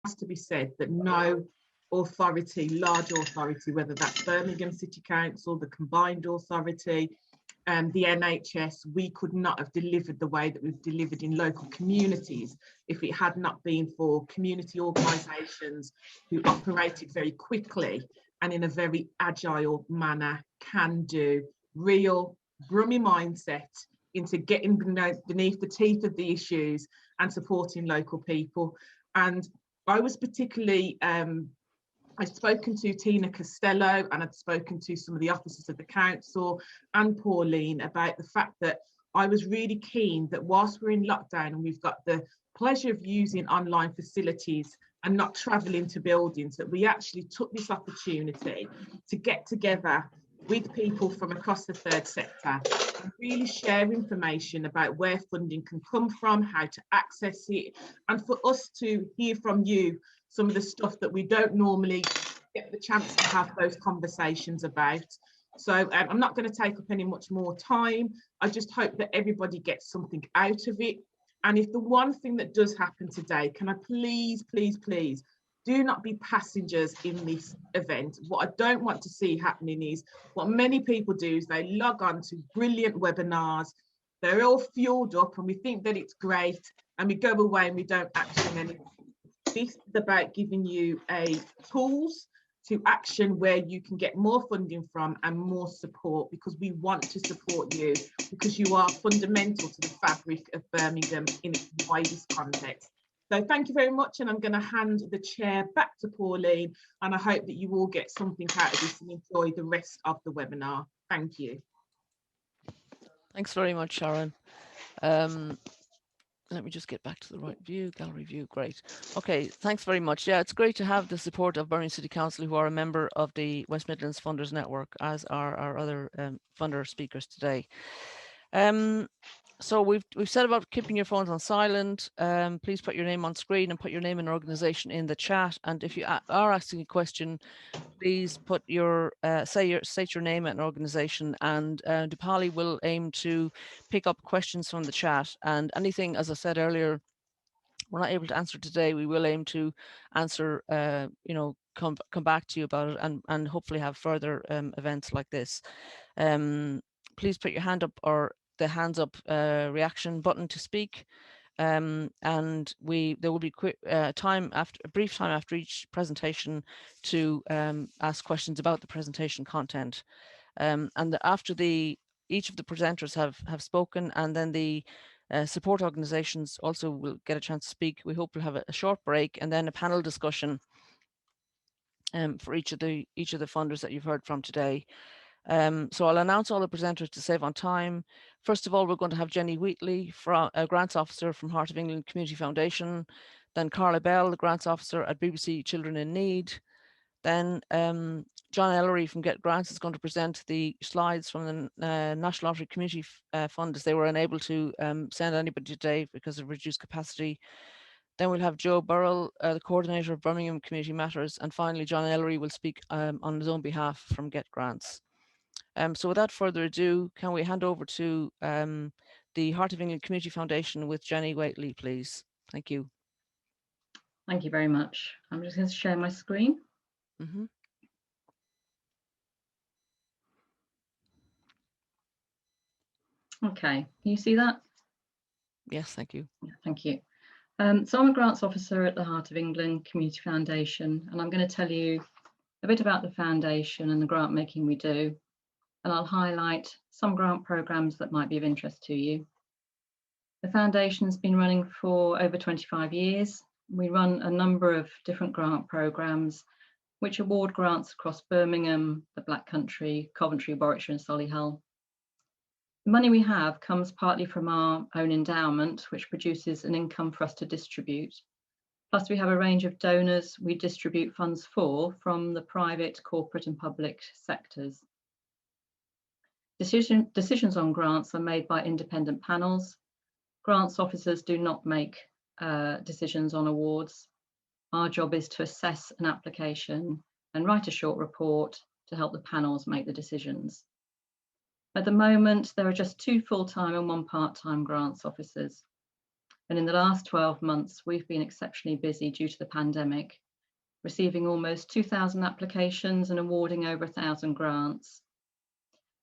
has to be said that no authority, large authority, whether that's Birmingham City Council, the combined authority, the NHS, we could not have delivered the way that we've delivered in local communities if it had not been for community organisations who operated very quickly and in a very agile manner, can do, real Brummy mindset into getting beneath the teeth of the issues and supporting local people. And I was particularly, I'd spoken to Tina Costello and I'd spoken to some of the officers of the council and Pauline about the fact that I was really keen that whilst we're in lockdown and we've got the pleasure of using online facilities and not travelling to buildings, that we actually took this opportunity to get together with people from across the third sector and really share information about where funding can come from, how to access it, and for us to hear from you some of the stuff that we don't normally get the chance to have those conversations about. So I'm not going to take up any much more time. I just hope that everybody gets something out of it. And if the one thing that does happen today, can I please, please, please, do not be passengers in this event. What I don't want to see happening is what many people do is they log on to brilliant webinars. They're all fueled up and we think that it's great and we go away and we don't action anything. This is about giving you tools to action where you can get more funding from and more support, because we want to support you because you are fundamental to the fabric of Birmingham in its widest context. So thank you very much, and I'm going to hand the chair back to Pauline, and I hope that you all get something out of this and enjoy the rest of the webinar. Thank you. Thanks very much, Sharon. Let me just get back to the right view, gallery view, great. Okay, thanks very much. Yeah, it's great to have the support of Birmingham City Council, who are a member of the West Midlands Funders Network, as are our other funder speakers today. So we've said about keeping your phones on silent. Please put your name on screen and put your name and organisation in the chat. And if you are asking a question, please put your state your name and organisation. And Dipali will aim to pick up questions from the chat. And anything, as I said earlier, we're not able to answer today, we will aim to answer. You know, come back to you about it, and hopefully have further events like this. Please put your hand up or the hands up reaction button to speak, and there will be a brief time after each presentation to ask questions about the presentation content, and after each of the presenters have spoken, and then the support organisations also will get a chance to speak. We hope we'll have a short break and then a panel discussion for each of the funders that you've heard from today. So I'll announce all the presenters to save on time. First of all, we're going to have Jenny Wheatley, a grants officer from Heart of England Community Foundation, then Carla Bell, the grants officer at BBC Children in Need. Then John Ellery from Get Grants is going to present the slides from the National Lottery Community Fund, as they were unable to send anybody today because of reduced capacity. Then we'll have Joe Burrell, the coordinator of Birmingham Community Matters, and finally John Ellery will speak on his own behalf from Get Grants. So without further ado, can we hand over to the Heart of England Community Foundation with Jenny Wheatley, please? Thank you. Thank you very much. I'm just going to share my screen. Mm-hmm. Okay, can you see that? Yes, thank you. Yeah, thank you. So I'm a grants officer at the Heart of England Community Foundation, and I'm going to tell you a bit about the foundation and the grant making we do, and I'll highlight some grant programmes that might be of interest to you. The foundation has been running for over 25 years. We run a number of different grant programmes which award grants across Birmingham, the Black Country, Coventry, Warwickshire and Solihull. The money we have comes partly from our own endowment, which produces an income for us to distribute. Plus we have a range of donors we distribute funds for from the private, corporate and public sectors. Decisions on grants are made by independent panels. Grants officers do not make decisions on awards. Our job is to assess an application and write a short report to help the panels make the decisions. At the moment, there are just 2 full-time and 1 part-time grants officers. And in the last 12 months, we've been exceptionally busy due to the pandemic, receiving almost 2,000 applications and awarding over 1,000 grants.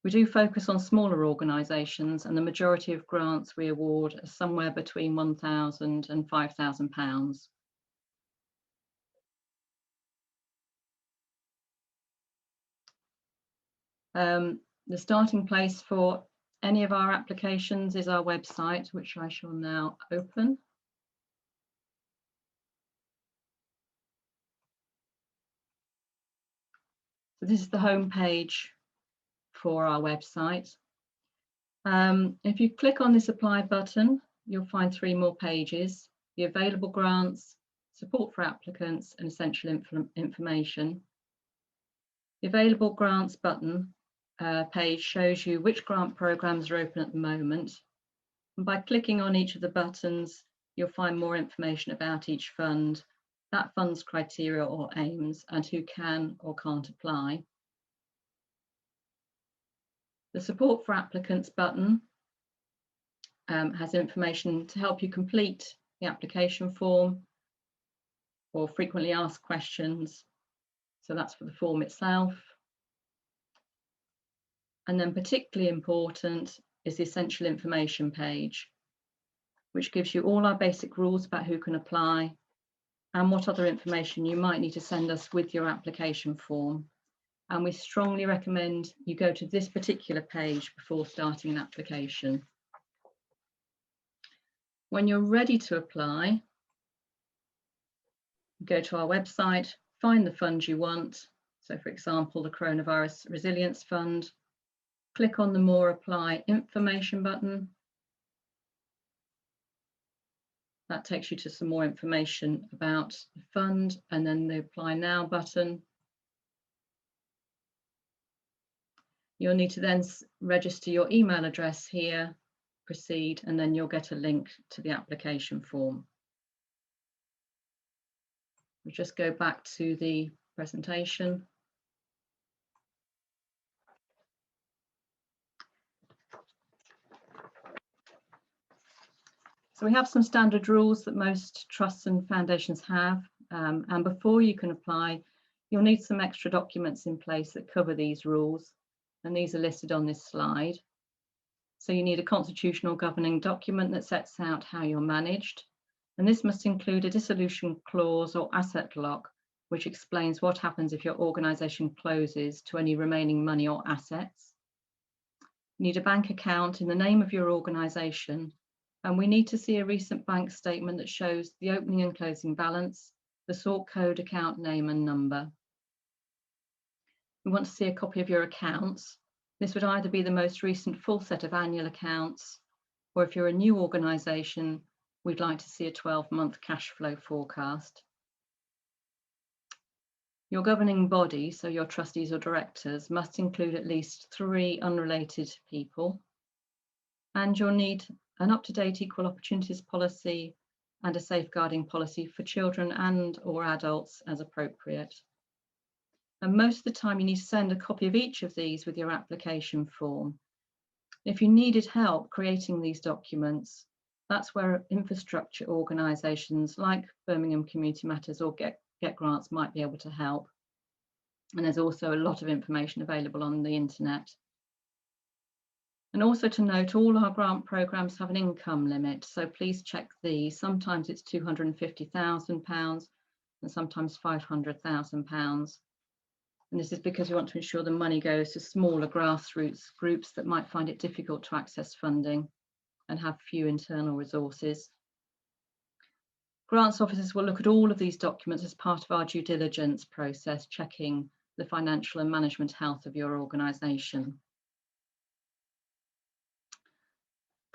We do focus on smaller organisations, and the majority of grants we award are somewhere between £1,000 and £5,000. The starting place for any of our applications is our website, which I shall now open. So this is the home page for our website. If you click on this apply button, you'll find 3 more pages: the available grants, support for applicants, and essential information. The available grants button page shows you which grant programs are open at the moment. And by clicking on each of the buttons, you'll find more information about each fund, that fund's criteria or aims, and who can or can't apply. The support for applicants button has information to help you complete the application form or frequently asked questions. So that's for the form itself. And then particularly important is the essential information page, which gives you all our basic rules about who can apply and what other information you might need to send us with your application form. And we strongly recommend you go to this particular page before starting an application. When you're ready to apply, go to our website, find the fund you want. So for example, the Coronavirus Resilience Fund. Click on the More Apply Information button. That takes you to some more information about the fund, and then the Apply Now button. You'll need to then register your email address here, proceed, and then you'll get a link to the application form. We'll just go back to the presentation. So we have some standard rules that most trusts and foundations have, and before you can apply, you'll need some extra documents in place that cover these rules, and these are listed on this slide. So you need a constitutional governing document that sets out how you're managed, and this must include a dissolution clause or asset lock, which explains what happens if your organisation closes to any remaining money or assets. You need a bank account in the name of your organisation, and we need to see a recent bank statement that shows the opening and closing balance, the sort code, account name and number. We want to see a copy of your accounts. This would either be the most recent full set of annual accounts, or if you're a new organisation, we'd like to see a 12-month cash flow forecast. Your governing body, so your trustees or directors, must include at least 3 unrelated people, and you'll need an up-to-date equal opportunities policy and a safeguarding policy for children and or adults as appropriate. And most of the time you need to send a copy of each of these with your application form. If you needed help creating these documents, that's where infrastructure organisations like Birmingham Community Matters or Get Grants might be able to help. And there's also a lot of information available on the internet. And also to note, all our grant programmes have an income limit, so please check these. Sometimes it's £250,000 and sometimes £500,000. And this is because we want to ensure the money goes to smaller grassroots groups that might find it difficult to access funding and have few internal resources. Grants officers will look at all of these documents as part of our due diligence process, checking the financial and management health of your organisation.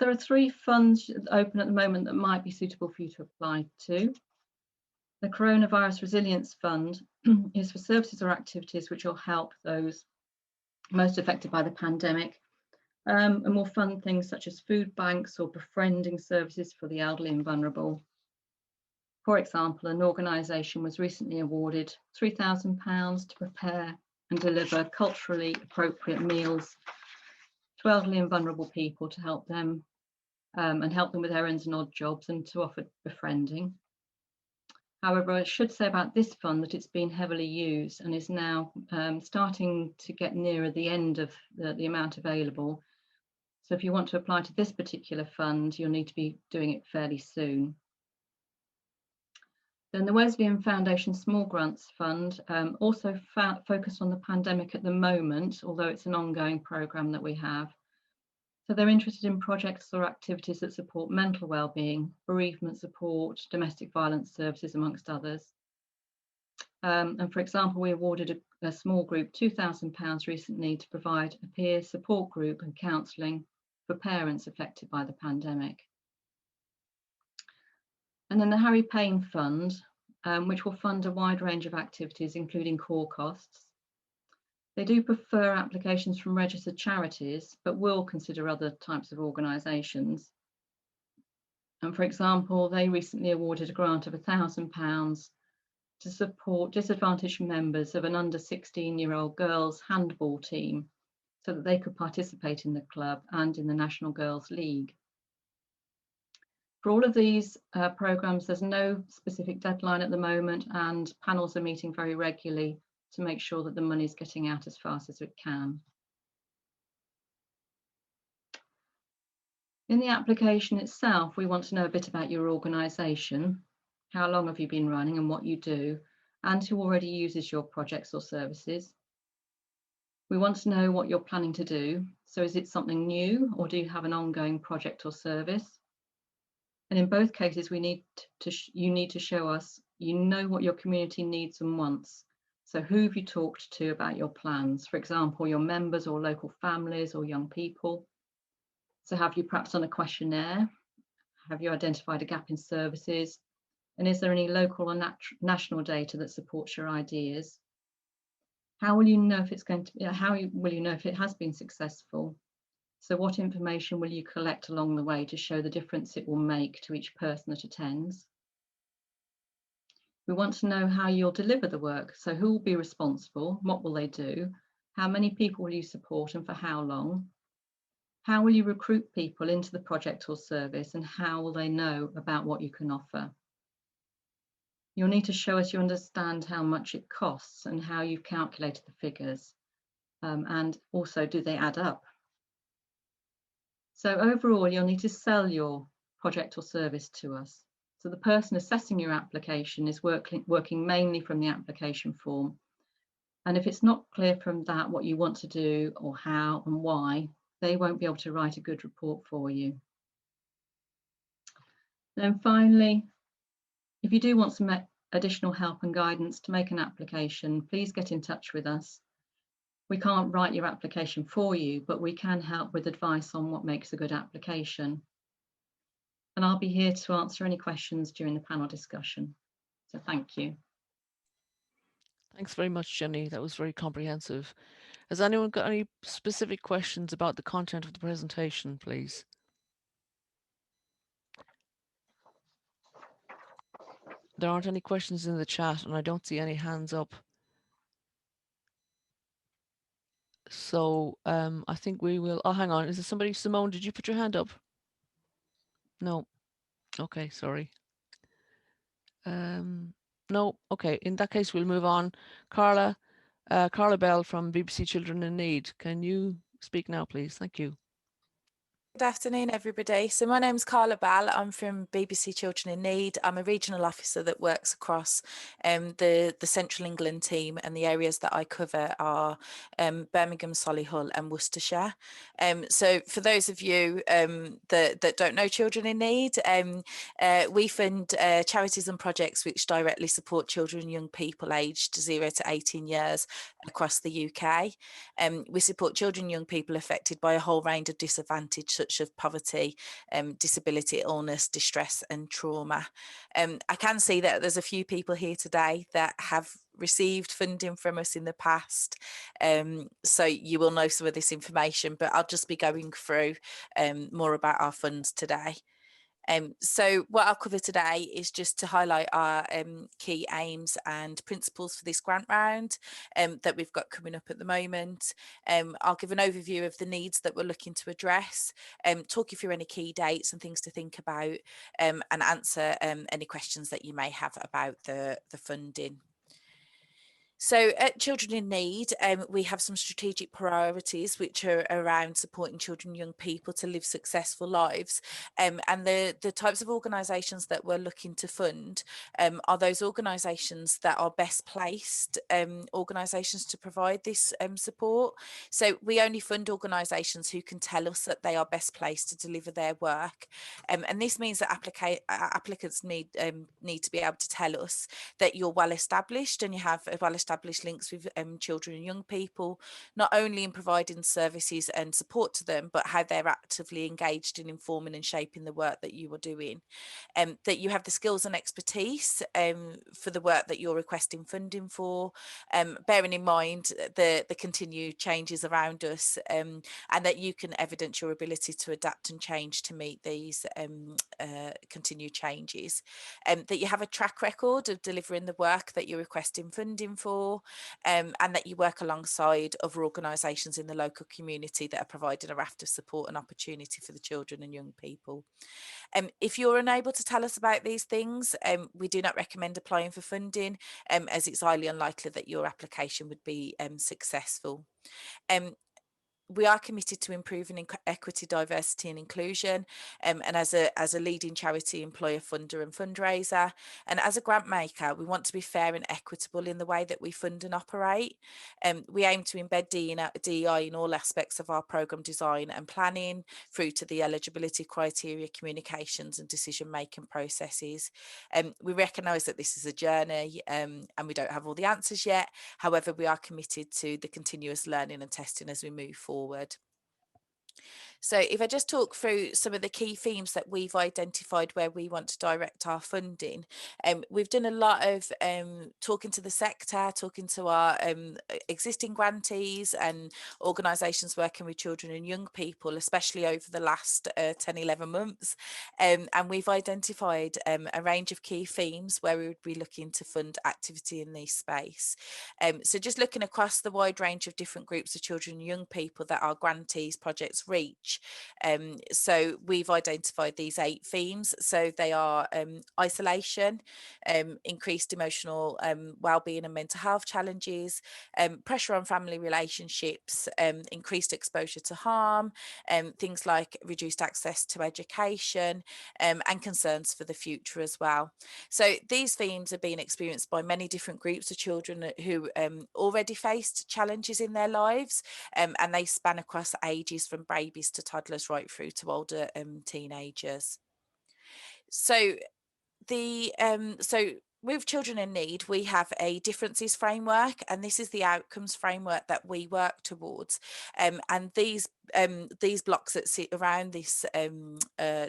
There are 3 funds open at the moment that might be suitable for you to apply to. The Coronavirus Resilience Fund is for services or activities which will help those most affected by the pandemic, and will fund things such as food banks or befriending services for the elderly and vulnerable. For example, an organisation was recently awarded £3,000 to prepare and deliver culturally appropriate meals to elderly and vulnerable people to help them and help them with errands and odd jobs and to offer befriending. However, I should say about this fund that it's been heavily used and is now starting to get nearer the end of the amount available. So if you want to apply to this particular fund, you'll need to be doing it fairly soon. Then the Wesleyan Foundation Small Grants Fund also focused on the pandemic at the moment, although it's an ongoing programme that we have. So they're interested in projects or activities that support mental wellbeing, bereavement support, domestic violence services, amongst others. And for example, we awarded a small group £2,000 recently to provide a peer support group and counselling for parents affected by the pandemic. And then the Harry Payne Fund, which will fund a wide range of activities, including core costs. They do prefer applications from registered charities, but will consider other types of organisations. And for example, they recently awarded a grant of £1,000 to support disadvantaged members of an under 16-year-old girls handball team so that they could participate in the club and in the National Girls League. For all of these programmes, there's no specific deadline at the moment, and panels are meeting very regularly to make sure that the money is getting out as fast as it can. In the application itself, we want to know a bit about your organisation. How long have you been running and what you do, and who already uses your projects or services. We want to know what you're planning to do. So is it something new, or do you have an ongoing project or service? And in both cases, you need to show us you know what your community needs and wants. So who have you talked to about your plans? For example, your members or local families or young people. So have you perhaps done a questionnaire? Have you identified a gap in services? And is there any local or national data that supports your ideas? How will you know if it's going to be, how will you know if it has been successful? So what information will you collect along the way to show the difference it will make to each person that attends? We want to know how you'll deliver the work. So who will be responsible? What will they do? How many people will you support and for how long? How will you recruit people into the project or service, and how will they know about what you can offer? You'll need to show us you understand how much it costs and how you've calculated the figures, and also do they add up? So overall, you'll need to sell your project or service to us. So the person assessing your application is working mainly from the application form. And if it's not clear from that what you want to do or how and why, they won't be able to write a good report for you. Then finally, if you do want some additional help and guidance to make an application, please get in touch with us. We can't write your application for you, but we can help with advice on what makes a good application. And I'll be here to answer any questions during the panel discussion. So thank you. Thanks very much, Jenny. That was very comprehensive. Has anyone got any specific questions about the content of the presentation, please? There aren't any questions in the chat, and I don't see any hands up. So I think we will, oh, hang on. Is there somebody? Simone, did you put your hand up? No. Okay, sorry. No, okay. In that case, we'll move on. Carla Bell from BBC Children in Need. Can you speak now, please? Thank you. Good afternoon, everybody. So my name's Carla Bell. I'm from BBC Children in Need. I'm a regional officer that works across the Central England team, and the areas that I cover are Birmingham, Solihull and Worcestershire. So for those of you that don't know Children in Need, we fund charities and projects which directly support children and young people aged 0 to 18 years across the UK. We support children and young people affected by a whole range of disadvantage, such as poverty, disability, illness, distress and trauma. I can see that there's a few people here today that have received funding from us in the past, so you will know some of this information, but I'll just be going through more about our funds today. So what I'll cover today is just to highlight our key aims and principles for this grant round that we've got coming up at the moment. I'll give an overview of the needs that we're looking to address, talk you through any key dates and things to think about, and answer any questions that you may have about the funding. So at Children in Need, we have some strategic priorities which are around supporting children and young people to live successful lives. And the types of organisations that we're looking to fund are those organisations that are best placed organisations to provide this support. So we only fund organisations who can tell us that they are best placed to deliver their work. And this means that applicants need to be able to tell us that you're well established and you have a well established links with children and young people, not only in providing services and support to them, but how they're actively engaged in informing and shaping the work that you are doing. That you have the skills and expertise for the work that you're requesting funding for, bearing in mind the continued changes around us, and that you can evidence your ability to adapt and change to meet these continued changes. That you have a track record of delivering the work that you're requesting funding for, and that you work alongside other organisations in the local community that are providing a raft of support and opportunity for the children and young people. If you're unable to tell us about these things, we do not recommend applying for funding, as it's highly unlikely that your application would be successful. We are committed to improving equity, diversity and inclusion, and as a leading charity employer, funder and fundraiser, and as a grant maker, we want to be fair and equitable in the way that we fund and operate. We aim to embed DEI in all aspects of our programme design and planning, through to the eligibility criteria, communications and decision making processes. We recognise that this is a journey and we don't have all the answers yet. However, we are committed to the continuous learning and testing as we move forward. So if I just talk through some of the key themes that we've identified where we want to direct our funding, we've done a lot of talking to the sector, talking to our existing grantees and organisations working with children and young people, especially over the last 10-11 months. And we've identified a range of key themes where we would be looking to fund activity in this space. So just looking across the wide range of different groups of children and young people that our grantees projects reach. So we've identified these 8 themes. So they are isolation, increased emotional well-being and mental health challenges, pressure on family relationships, increased exposure to harm, things like reduced access to education, and concerns for the future as well. So these themes are being experienced by many different groups of children who already faced challenges in their lives, and they span across ages from babies to toddlers right through to older teenagers. So with Children in Need, we have a differences framework, and this is the outcomes framework that we work towards. And these blocks that sit around this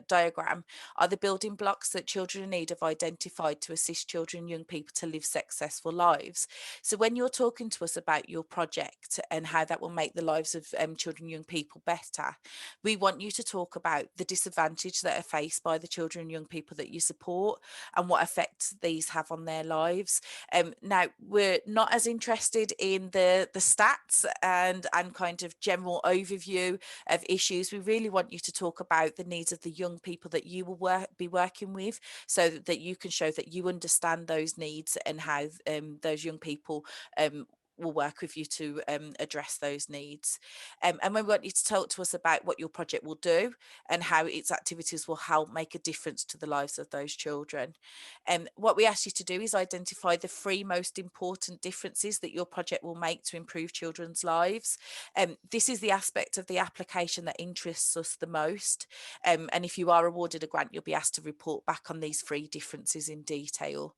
diagram are the building blocks that Children in Need have identified to assist children and young people to live successful lives. So when you're talking to us about your project and how that will make the lives of children and young people better, we want you to talk about the disadvantage that are faced by the children and young people that you support and what effects these have on their lives. Now, we're not as interested in the stats and kind of general overview of issues. We really want you to talk about the needs of the young people that you will be working with, so that you can show that you understand those needs and how those young people will work with you to address those needs. And we want you to talk to us about what your project will do and how its activities will help make a difference to the lives of those children. And what we ask you to do is identify the 3 most important differences that your project will make to improve children's lives. This is the aspect of the application that interests us the most. And if you are awarded a grant, you'll be asked to report back on these 3 differences in detail.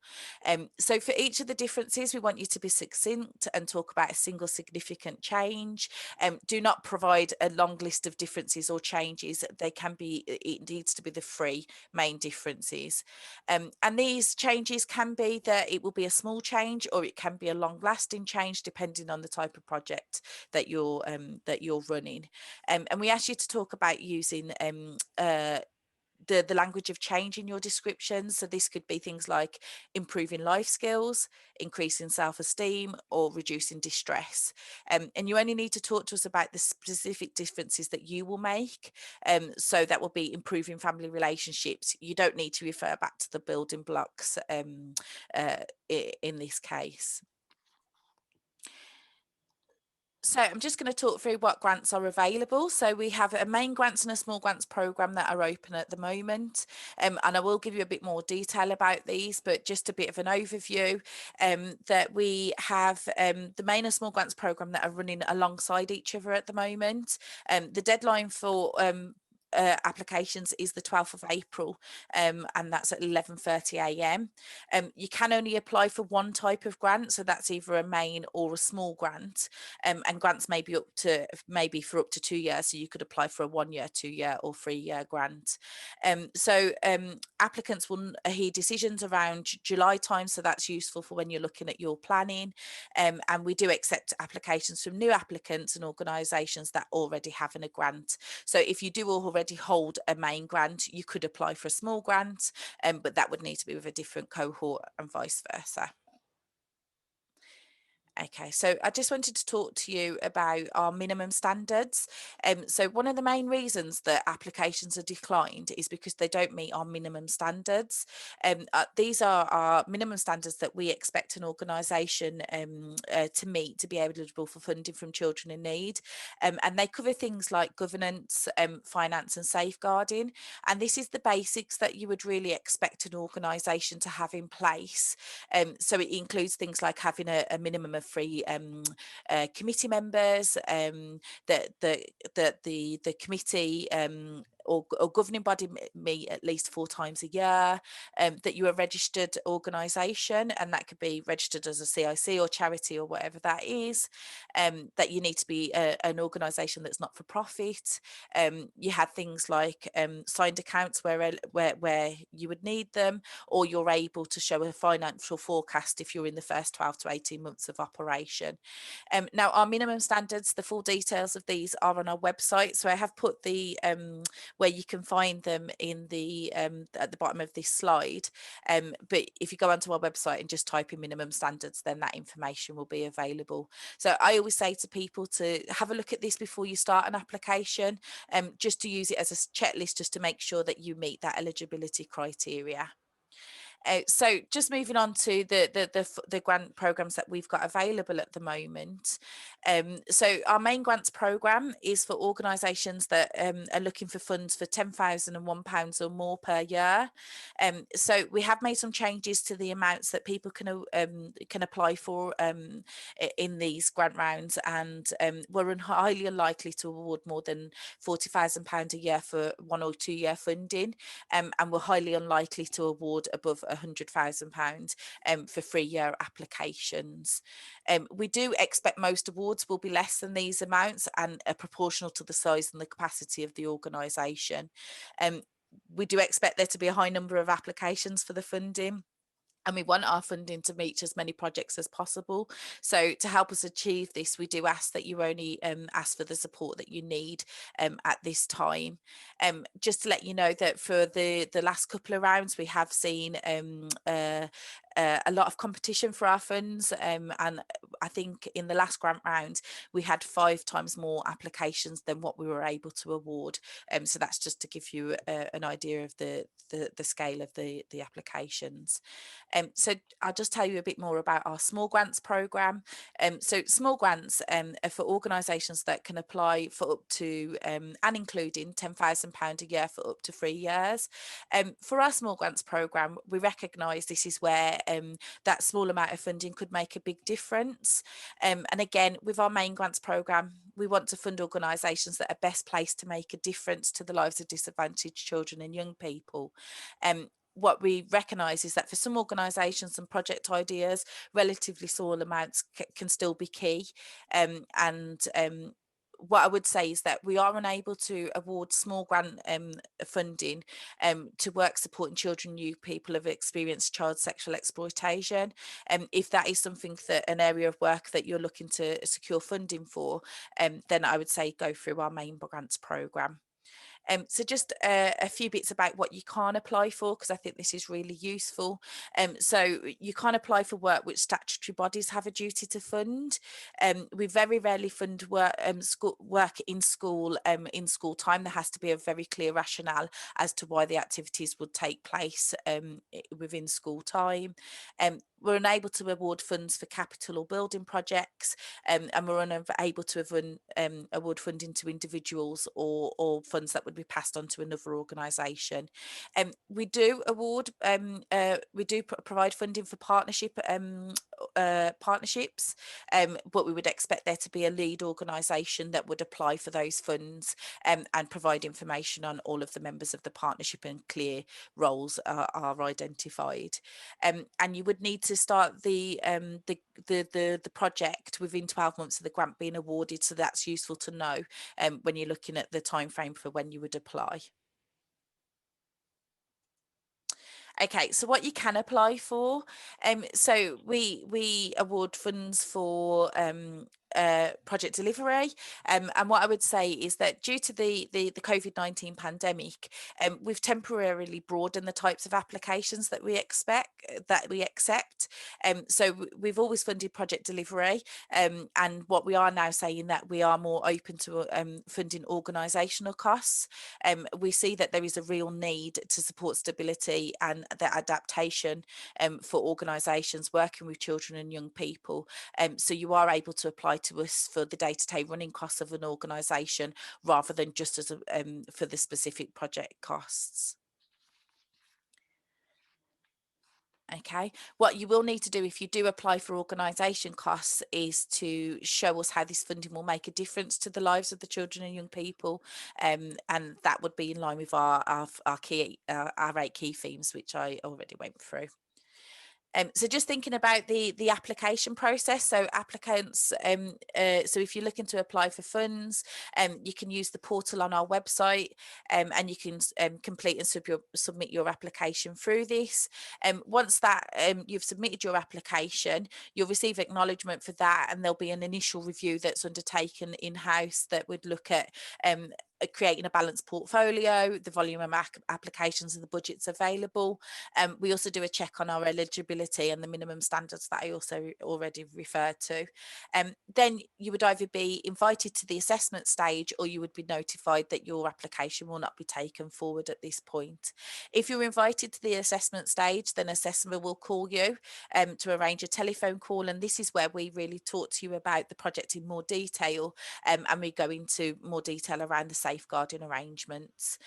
So for each of the differences, we want you to be succinct and talk about a single significant change. Do not provide a long list of differences or changes. It needs to be the 3 main differences. And these changes can be that it will be a small change, or it can be a long lasting change, depending on the type of project that you're running. And we ask you to talk about using the language of change in your descriptions. So this could be things like improving life skills, increasing self-esteem, or reducing distress. And you only need to talk to us about the specific differences that you will make. So that will be improving family relationships. You don't need to refer back to the building blocks in this case. So I'm just going to talk through what grants are available. So we have a main grants and a small grants programme that are open at the moment. And I will give you a bit more detail about these, but just a bit of an overview, that we have the main and small grants programme that are running alongside each other at the moment. The deadline for applications is the 12th of April, and that's at 11:30 a.m. You can only apply for one type of grant, so that's either a main or a small grant, and grants may be for up to 2 years, so you could apply for a 1 year, 2 year or 3 year grant. So applicants will hear decisions around July time, so that's useful for when you're looking at your planning, and we do accept applications from new applicants and organisations that already have a grant. So if you do already hold a main grant, you could apply for a small grant, but that would need to be with a different cohort and vice versa. Okay, so I just wanted to talk to you about our minimum standards. So one of the main reasons that applications are declined is because they don't meet our minimum standards. These are our minimum standards that we expect an organisation to meet to be eligible for funding from children in need. And they cover things like governance, finance and safeguarding. And this is the basics that you would really expect an organisation to have in place. So it includes things like having a minimum of 3 committee members, that the committee or governing body meet at least 4 times a year, that you're a registered organisation, and that could be registered as a CIC or charity or whatever that is, that you need to be an organisation that's not for profit. You have things like signed accounts where you would need them, or you're able to show a financial forecast if you're in the first 12 to 18 months of operation. Now, our minimum standards, the full details of these are on our website. So I have put the where you can find them in the at the bottom of this slide. But if you go onto our website and just type in minimum standards, then that information will be available. So I always say to people to have a look at this before you start an application, just to use it as a checklist, just to make sure that you meet that eligibility criteria. So just moving on to the grant programs that we've got available at the moment. So our main grants program is for organisations that are looking for funds for £10,001 or more per year. So we have made some changes to the amounts that people can apply for in these grant rounds, and we're highly unlikely to award more than £40,000 a year for 1 or 2 year funding, and we're highly unlikely to award above £100,000 for 3 year applications. We do expect most awards will be less than these amounts and are proportional to the size and the capacity of the organisation. We do expect there to be a high number of applications for the funding, and we want our funding to reach as many projects as possible. So to help us achieve this, we do ask that you only ask for the support that you need at this time. Just to let you know that for the last couple of rounds, we have seen a lot of competition for our funds, and I think in the last grant round we had 5 times more applications than what we were able to award. So that's just to give you an idea of the scale of the applications. So I'll just tell you a bit more about our small grants programme. So small grants are for organisations that can apply for up to and including £10,000 a year for up to 3 years. For our small grants programme, we recognise this is where that small amount of funding could make a big difference. And again, with our main grants programme, we want to fund organisations that are best placed to make a difference to the lives of disadvantaged children and young people. What we recognise is that for some organisations and project ideas, relatively small amounts can still be key. What I would say is that we are unable to award small grant funding to work supporting children and young people who have experienced child sexual exploitation. If that is something that an area of work that you're looking to secure funding for, then I would say go through our main grants programme. So just a few bits about what you can't apply for, because I think this is really useful. So you can't apply for work which statutory bodies have a duty to fund. We very rarely fund work, work in school time. There has to be a very clear rationale as to why the activities would take place within school time. We're unable to award funds for capital or building projects, and we're unable to award funding to individuals or funds that would be passed on to another organisation. We do award, provide funding for partnerships, but we would expect there to be a lead organisation that would apply for those funds and provide information on all of the members of the partnership, and clear roles are identified. And you would need to start the project within 12 months of the grant being awarded, so that's useful to know when you're looking at the time frame for when you would apply. Okay, so what you can apply for, so we award funds for project delivery, and what I would say is that due to the COVID-19 pandemic, we've temporarily broadened the types of applications that we accept. So we've always funded project delivery, and what we are now saying that we are more open to funding organisational costs. We see that there is a real need to support stability and the adaptation for organisations working with children and young people. So you are able to apply to us for the day-to-day running costs of an organisation, rather than just as for the specific project costs. Okay, what you will need to do if you do apply for organisation costs is to show us how this funding will make a difference to the lives of the children and young people, and that would be in line with our 8 key themes, which I already went through. So just thinking about the application process, so applicants, so if you're looking to apply for funds, you can use the portal on our website, and you can complete and submit your application through this. Once that you've submitted your application, you'll receive acknowledgement for that, and there'll be an initial review that's undertaken in-house that would look at creating a balanced portfolio, the volume of applications and the budgets available. We also do a check on our eligibility and the minimum standards that I also already referred to. Then you would either be invited to the assessment stage, or you would be notified that your application will not be taken forward at this point. If you're invited to the assessment stage, then assessment will call you to arrange a telephone call, and this is where we really talk to you about the project in more detail, and we go into more detail around the safeguarding arrangements.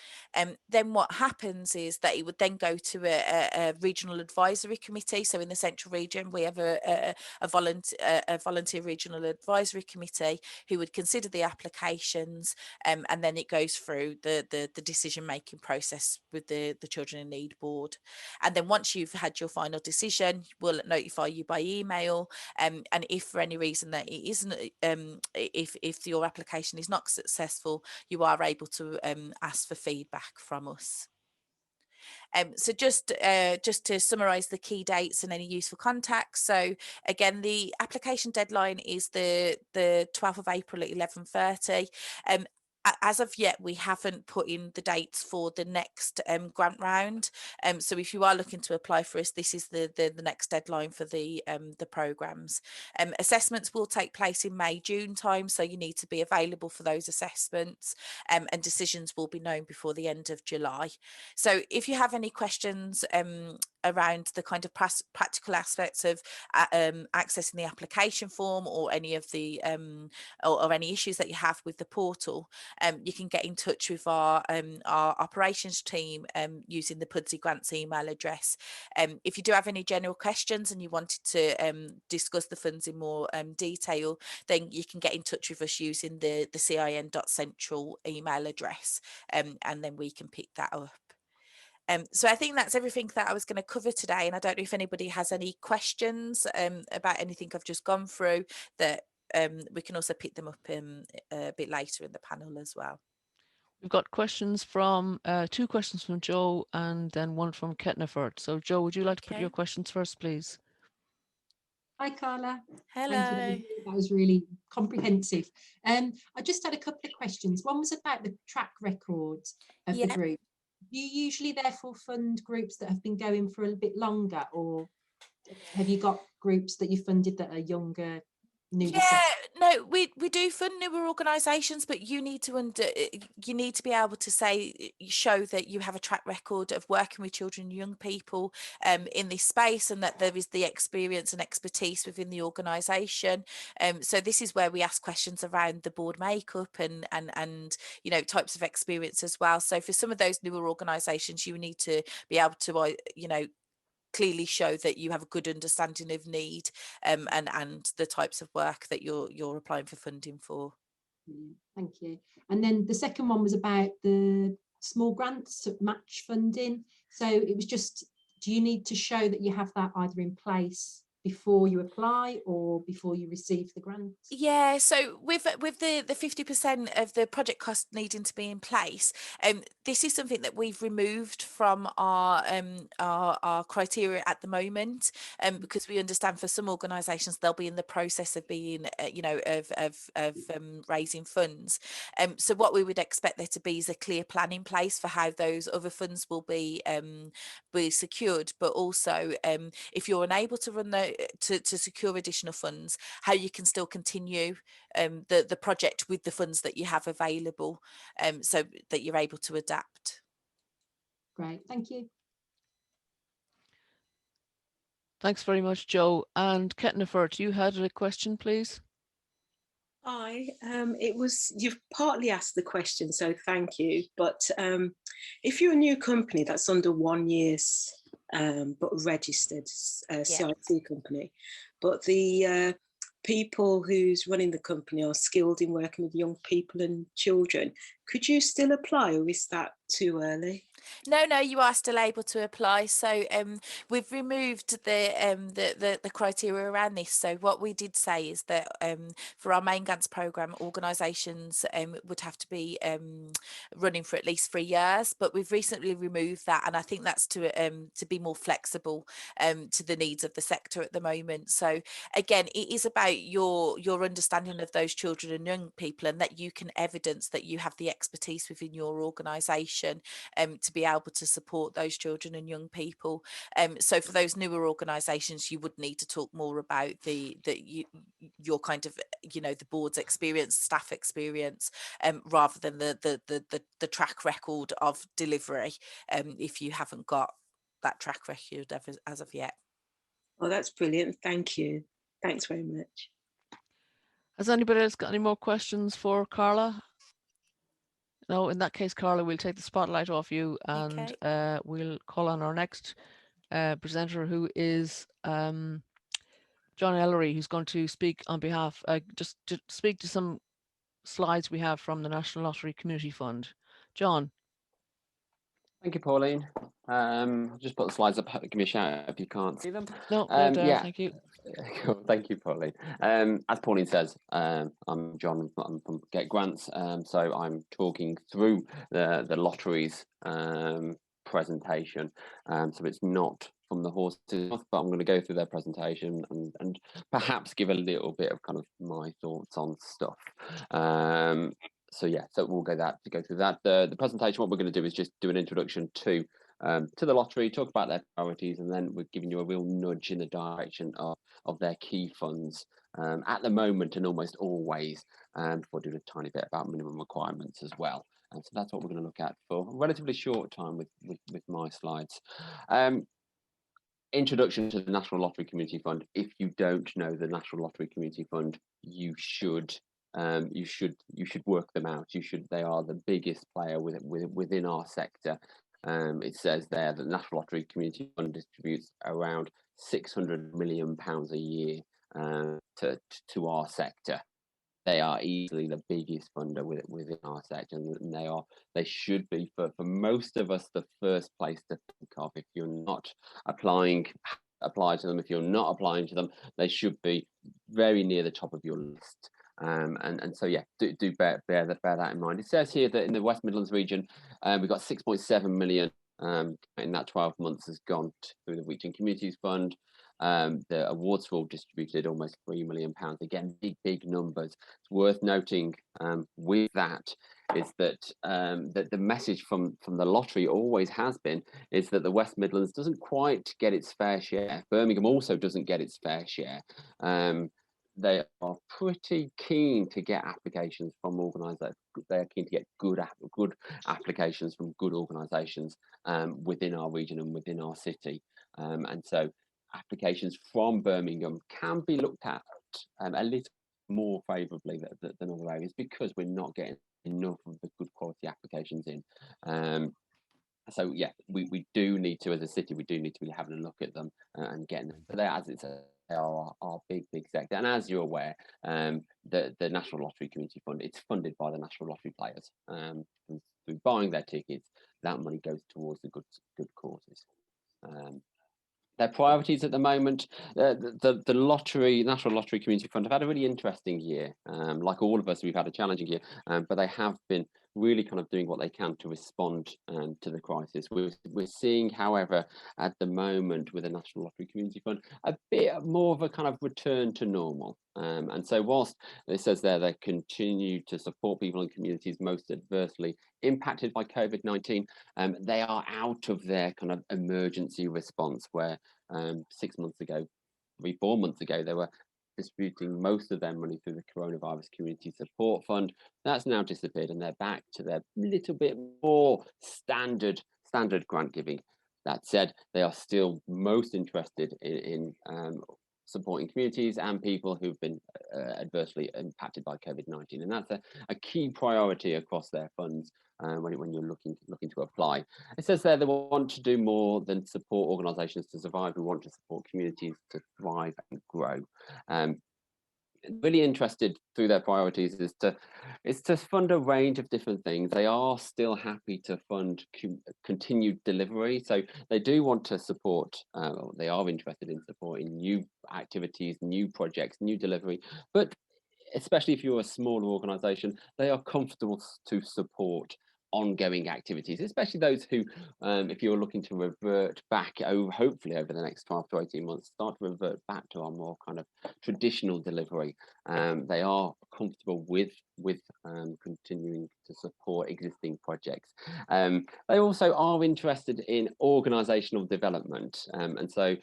Then what happens is that it would then go to a regional advisory committee. So in the central region, we have a volunteer regional advisory committee who would consider the applications, and then it goes through the decision making process with the Children in Need board. And then once you've had your final decision, we'll notify you by email, and if for any reason that it isn't, if your application is not successful, you are able to ask for feedback from us. So just to summarise the key dates and any useful contacts. So again, the application deadline is the 12th of April at 11:30. As of yet, we haven't put in the dates for the next grant round. So if you are looking to apply for us, this is the next deadline for the programmes. Assessments will take place in May, June time, so you need to be available for those assessments, and decisions will be known before the end of July. So if you have any questions around the kind of practical aspects of accessing the application form, or any of the or any issues that you have with the portal, you can get in touch with our operations team using the Pudsey Grants email address. If you do have any general questions and you wanted to discuss the funds in more detail, then you can get in touch with us using the cin.central email address, and then we can pick that up. So I think that's everything that I was going to cover today, and I don't know if anybody has any questions about anything I've just gone through, that we can also pick them up a bit later in the panel as well. We've got questions from 2 questions from Joe, and then one from Ketneford. So Joe, would you like to put your questions first, please? Hi, Carla. Hello. Thank you. That was really comprehensive. I just had a couple of questions. One was about the track record of the group. Do you usually therefore fund groups that have been going for a bit longer, or have you got groups that you funded that are younger, newly set? No, we do fund newer organisations, but you need to be able to show that you have a track record of working with children and young people in this space, and that there is the experience and expertise within the organisation. So this is where we ask questions around the board makeup and you know, types of experience as well. So for some of those newer organisations, you need to be able to you know, clearly show that you have a good understanding of need and the types of work that you're applying for funding for. Thank you. And then the second one was about the small grants, match funding. So it was just, do you need to show that you have that either in place before you apply or before you receive the grant? Yeah, so with the 50% of the project cost needing to be in place, this is something that we've removed from our criteria at the moment, because we understand for some organisations they'll be in the process of being you know, of raising funds. So what we would expect there to be is a clear plan in place for how those other funds will be secured, but also if you're unable to run to secure additional funds, how you can still continue the project with the funds that you have available, so that you're able to adapt. Great, thank you. Thanks very much, Joe. And Ketnefert, you had a question, please. Hi, you've partly asked the question, so thank you. But if you're a new company that's under 1 year's but registered CIT company, but the people who's running the company are skilled in working with young people and children, could you still apply, or is that too early? No, you are still able to apply. So we've removed the criteria around this. So what we did say is that for our main grants programme, organisations would have to be running for at least 3 years, but we've recently removed that, and I think that's to be more flexible to the needs of the sector at the moment. So again, it is about your understanding of those children and young people, and that you can evidence that you have the expertise within your organisation to be able to support those children and young people. So for those newer organisations, you would need to talk more about your kind of, you know, the board's experience, staff experience, rather than the track record of delivery, if you haven't got that track record as of yet. Oh, that's brilliant. Thank you. Thanks very much. Has anybody else got any more questions for Carla? No, in that case, Carla, we'll take the spotlight off you, and we'll call on our next presenter, who is John Ellery, who's going to speak on behalf, just to speak to some slides we have from the National Lottery Community Fund. John. Thank you, Pauline. Just put the slides up. Give me a shout if you can't see them. No, they're there. Yeah. Thank you. Cool. Thank you, Pauline. As Pauline says, I'm John. I'm from Get Grants. So I'm talking through the lotteries presentation. So it's not from the horse's mouth, but I'm going to go through their presentation and perhaps give a little bit of kind of my thoughts on stuff. So yeah, so we'll go through that. The presentation, what we're going to do is just do an introduction to the lottery, talk about their priorities, and then we're giving you a real nudge in the direction of their key funds at the moment and almost always, before doing a tiny bit about minimum requirements as well. And so that's what we're going to look at for a relatively short time with my slides. Introduction to the National Lottery Community Fund. If you don't know the National Lottery Community Fund, you should work them out. They are the biggest player within our sector. It says there that the National Lottery Community Fund distributes around £600 million a year to our sector. They are easily the biggest funder within our sector, and they should be for most of us the first place to think of. If you're not apply to them. If you're not applying to them, they should be very near the top of your list. And so yeah, do bear that in mind. It says here that in the West Midlands region, we've got 6.7 million in that 12 months has gone through the Region Communities Fund. The awards for all distributed almost £3 million. Again, big numbers. It's worth noting with that is that that the message from the lottery always has been is that the West Midlands doesn't quite get its fair share. Birmingham also doesn't get its fair share. They are pretty keen to get applications from organisations. They're keen to get good applications from good organisations within our region and within our city. And so applications from Birmingham can be looked at a little more favourably than other areas, because we're not getting enough of the good quality applications in. So yeah, we do need to, as a city, we do need to be having a look at them and getting them. But as it's our big sector, and as you're aware, the National Lottery Community Fund, it's funded by the National Lottery players. Through buying their tickets, that money goes towards the good causes. Their priorities at the moment, the National Lottery Community Fund have had a really interesting year. Like all of us, we've had a challenging year, but they have been really kind of doing what they can to respond to the crisis. We're seeing, however, at the moment with the National Lottery Community Fund, a bit more of a kind of return to normal. And so whilst it says there they continue to support people and communities most adversely impacted by COVID-19, they are out of their kind of emergency response where 6 months ago, 4 months ago, they were distributing most of their money through the Coronavirus Community Support Fund. That's now disappeared and they're back to their little bit more standard grant giving. That said, they are still most interested in supporting communities and people who've been adversely impacted by COVID-19, and that's a key priority across their funds when you're looking to apply. It says there they want to do more than support organisations to survive. We want to support communities to thrive and grow. Really interested through their priorities is to fund a range of different things. They are still happy to fund continued delivery, so they do want to support, they are interested in supporting new activities, new projects, new delivery, but especially if you're a smaller organisation, they are comfortable to support ongoing activities, especially those who, if you're looking to revert back hopefully over the next 12 to 18 months, start to revert back to our more kind of traditional delivery. They are comfortable with continuing to support existing projects. They also are interested in organisational development, and so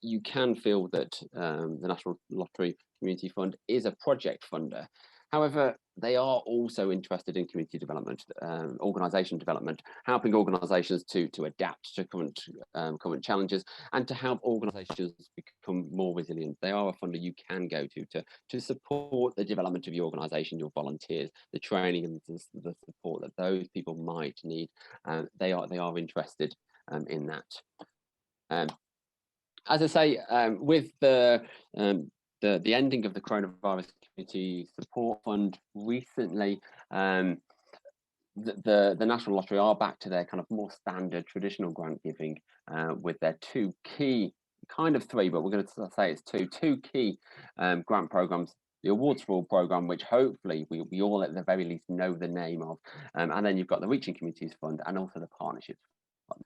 you can feel that the National Lottery Community Fund is a project funder. However, they are also interested in community development, organisation development, helping organisations to adapt to current challenges and to help organisations become more resilient. They are a funder you can go to support the development of your organisation, your volunteers, the training and the support that those people might need. They are interested in that. As I say, with the ending of the Coronavirus Community Support Fund recently, the National Lottery are back to their kind of more standard traditional grant giving with their two key, kind of three, but we're going to say it's two key grant programs. The Awards for All programme, which hopefully we all at the very least know the name of, and then you've got the Reaching Communities Fund and also the Partnerships.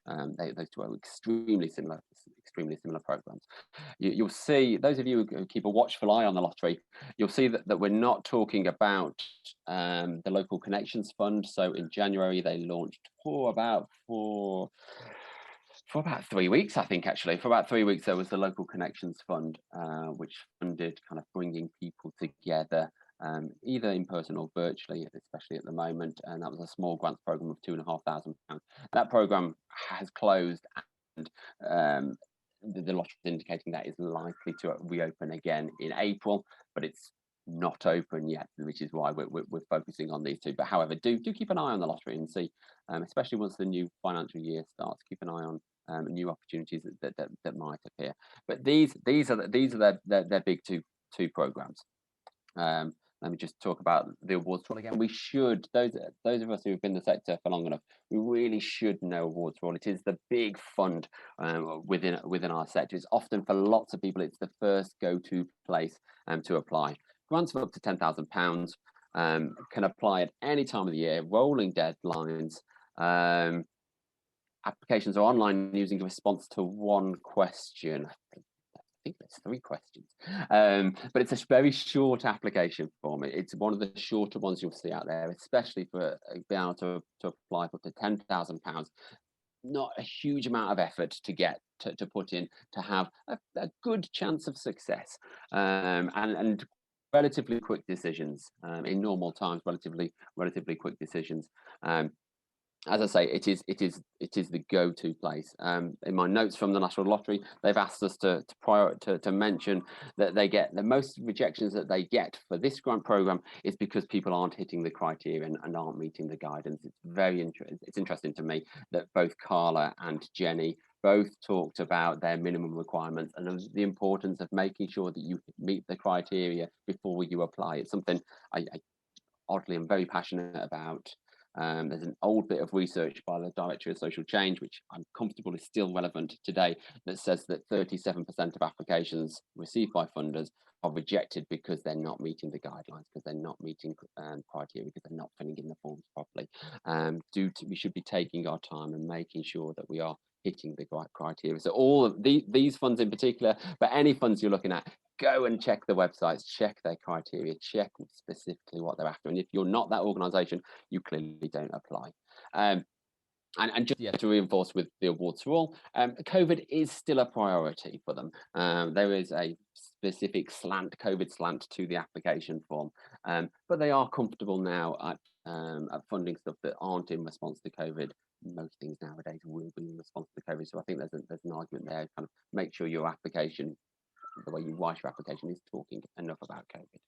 Those two are extremely similar programs. You'll see, those of you who keep a watchful eye on the lottery, you'll see that we're not talking about the Local Connections Fund. So in January they launched for about 3 weeks, I think. Actually, for about 3 weeks there was the Local Connections Fund, which funded kind of bringing people together, either in person or virtually, especially at the moment, and that was a small grants program of £2,500. That program has closed, and the lottery is indicating that is likely to reopen again in April, but it's not open yet, which is why we're focusing on these two. But however, do keep an eye on the lottery and see, especially once the new financial year starts, keep an eye on new opportunities that might appear. But these are their big two programs. Let me just talk about the awards for all again. We should, those of us who've been in the sector for long enough, we really should know awards for all. It is the big fund within our sector. It's often, for lots of people, it's the first go-to place to apply. Grants of up to £10,000 can apply at any time of the year, rolling deadlines. Applications are online using a response to one question. think there's 3 questions, but it's a very short application form. It's one of the shorter ones you'll see out there, especially for being able to apply for up to £10,000. Not a huge amount of effort to get to put in to have a good chance of success, and relatively quick decisions in normal times. Relatively quick decisions. As I say, it is the go-to place. In my notes from the National Lottery, they've asked us to mention that they get the most rejections that they get for this grant program is because people aren't hitting the criteria and aren't meeting the guidance. It's interesting to me that both Carla and Jenny both talked about their minimum requirements and the importance of making sure that you meet the criteria before you apply. It's something oddly I'm very passionate about. There's an old bit of research by the Director of Social Change, which I'm comfortable is still relevant today, that says that 37% of applications received by funders are rejected because they're not meeting the guidelines, because they're not meeting criteria, because they're not filling in the forms properly. We should be taking our time and making sure that we are hitting the right criteria. So all of these funds in particular, but any funds you're looking at, go and check the websites, check their criteria, check specifically what they're after. And if you're not that organisation, you clearly don't apply. And just to reinforce with the awards for all, COVID is still a priority for them. There is a specific COVID slant to the application form, but they are comfortable now at funding stuff that aren't in response to COVID. Most things nowadays will be in response to COVID, so I think there's an argument there. Kind of make sure your application, the way you write your application, is talking enough about COVID.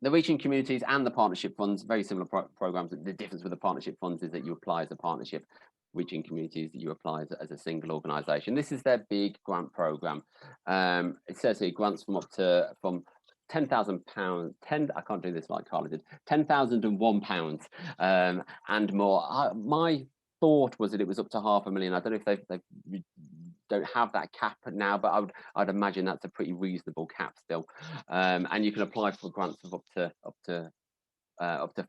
The Reaching Communities and the Partnership Funds, very similar programs. The difference with the Partnership Funds is that you apply as a partnership. Reaching Communities, you apply as a single organisation. This is their big grant programme. It says here grants from £10,000, I can't do this like Carla did, £10,001 and more. My thought was that it was up to £500,000. I don't know if they don't have that cap now, but I'd imagine that's a pretty reasonable cap still. And you can apply for grants of up to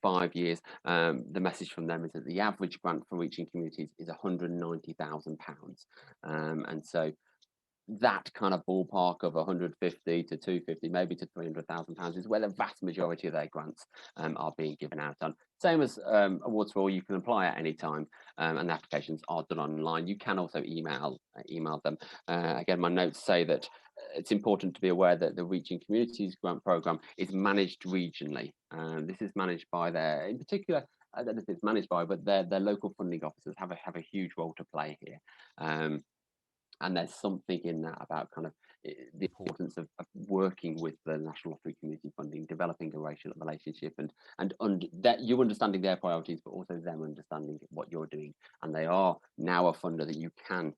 5 years. The message from them is that the average grant for Reaching Communities is £190,000, and so that kind of ballpark of 150 to 250, maybe to £300,000 is where the vast majority of their grants are being given out on. Same as awards for all, you can apply at any time, and the applications are done online. You can also email them. Again, my notes say that it's important to be aware that the Reaching Communities grant programme is managed regionally. This is managed by in particular, I don't know if it's managed by, but their local funding officers have a huge role to play here. And there's something in that about kind of the importance of working with the National Lottery Community Funding, developing a relationship, and that you understanding their priorities, but also them understanding what you're doing. And they are now a funder that you can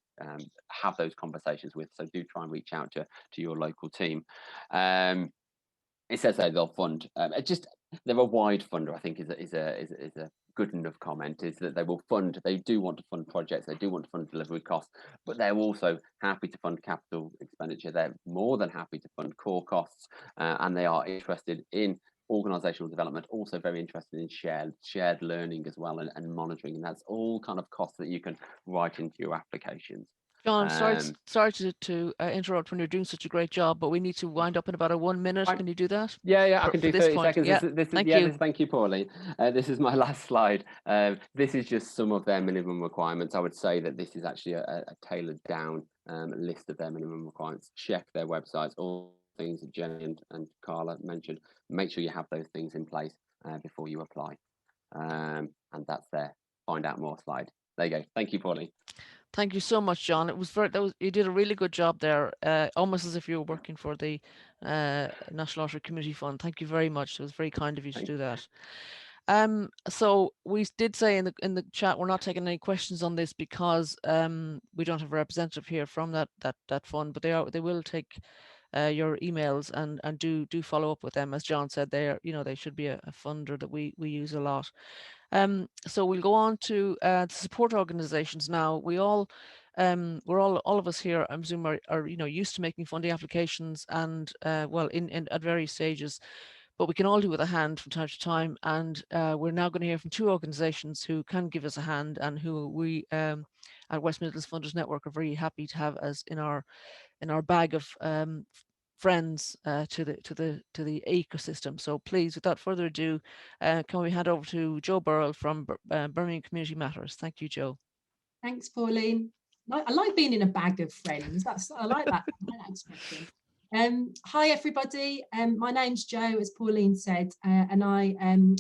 have those conversations with. So do try and reach out to your local team. It says that they'll fund. They're a wide funder, I think, is a good enough comment, is that they do want to fund projects, they do want to fund delivery costs, but they're also happy to fund capital expenditure. They're more than happy to fund core costs, and they are interested in organisational development, also very interested in shared learning as well, and monitoring, and that's all kind of costs that you can write into your applications. John, I'm sorry to interrupt when you're doing such a great job, but we need to wind up in about 1 minute. Can you do that? Yeah, I can do 30 seconds. Yeah, Thank you, Pauline. This is my last slide. This is just some of their minimum requirements. I would say that this is actually a tailored down list of their minimum requirements. Check their websites, all things that Jenny and Carla mentioned. Make sure you have those things in place before you apply. And that's their find out more slide. There you go. Thank you, Pauline. Thank you so much, John. You did a really good job there, almost as if you were working for the National Lottery Community Fund. Thank you very much. It was very kind of you to do that. So we did say in the chat we're not taking any questions on this because we don't have a representative here from that fund, but they will take your emails and do follow up with them. As John said, they should be a funder that we use a lot. So we'll go on to the support organizations now. We're all of us here, I presume, are used to making funding applications and at various stages, but we can all do with a hand from time to time. And we're now going to hear from 2 organizations who can give us a hand and who we at West Midlands Funders Network are very happy to have as in our in our bag of friends to the ecosystem. So please, without further ado, can we hand over to Joe Burrell from Birmingham Community Matters? Thank you, Joe. Thanks, Pauline. I like being in a bag of friends. I like that expression. Hi, everybody. My name's Joe, as Pauline said, and I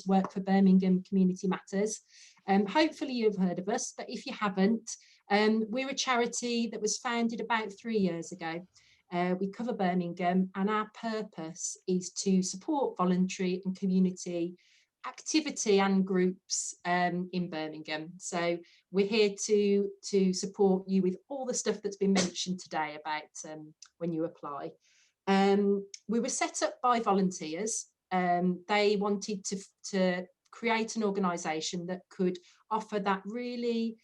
work for Birmingham Community Matters. Hopefully you've heard of us, but if you haven't, we're a charity that was founded about 3 years ago. We cover Birmingham, and our purpose is to support voluntary and community activity and groups in Birmingham. So we're here to support you with all the stuff that's been mentioned today about when you apply. We were set up by volunteers. They wanted to create an organisation that could offer that really